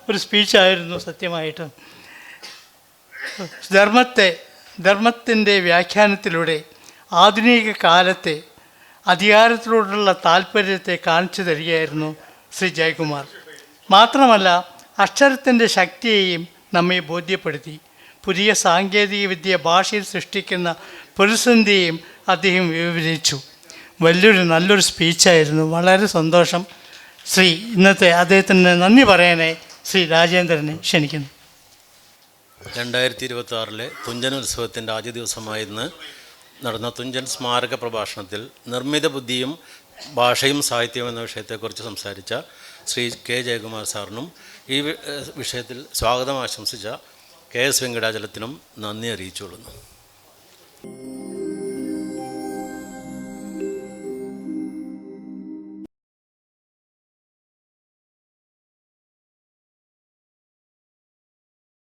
ഒരു സ്പീച്ചായിരുന്നു സത്യമായിട്ടും. ധർമ്മത്തിൻ്റെ വ്യാഖ്യാനത്തിലൂടെ ആധുനിക കാലത്തെ അധികാരത്തിലോടുള്ള താല്പര്യത്തെ കാണിച്ചു തരികയായിരുന്നു ശ്രീ ജയകുമാർ. മാത്രമല്ല അക്ഷരത്തിൻ്റെ ശക്തിയെയും നമ്മെ ബോധ്യപ്പെടുത്തി. പുതിയ സാങ്കേതികവിദ്യ ഭാഷയിൽ സൃഷ്ടിക്കുന്ന പ്രതിസന്ധിയെയും അദ്ദേഹം വിവരിച്ചു. നല്ലൊരു സ്പീച്ചായിരുന്നു. വളരെ സന്തോഷം. ഇന്നത്തെ അദ്ദേഹത്തിന് നന്ദി പറയാനായി ശ്രീ രാജേന്ദ്രനെ ക്ഷണിക്കുന്നു. 2026 തുഞ്ചൻ ഉത്സവത്തിൻ്റെ ആദ്യ ദിവസമായിരുന്നു നടന്ന തുഞ്ചൻ സ്മാരക പ്രഭാഷണത്തിൽ നിർമ്മിത ബുദ്ധിയും ഭാഷയും സാഹിത്യവും എന്ന വിഷയത്തെക്കുറിച്ച് സംസാരിച്ച ശ്രീ കെ ജയകുമാർ സാറിനും ഈ വിഷയത്തിൽ സ്വാഗതം ആശംസിച്ച KS വെങ്കടാചലത്തിനും നന്ദി അറിയിച്ചുകൊള്ളുന്നു.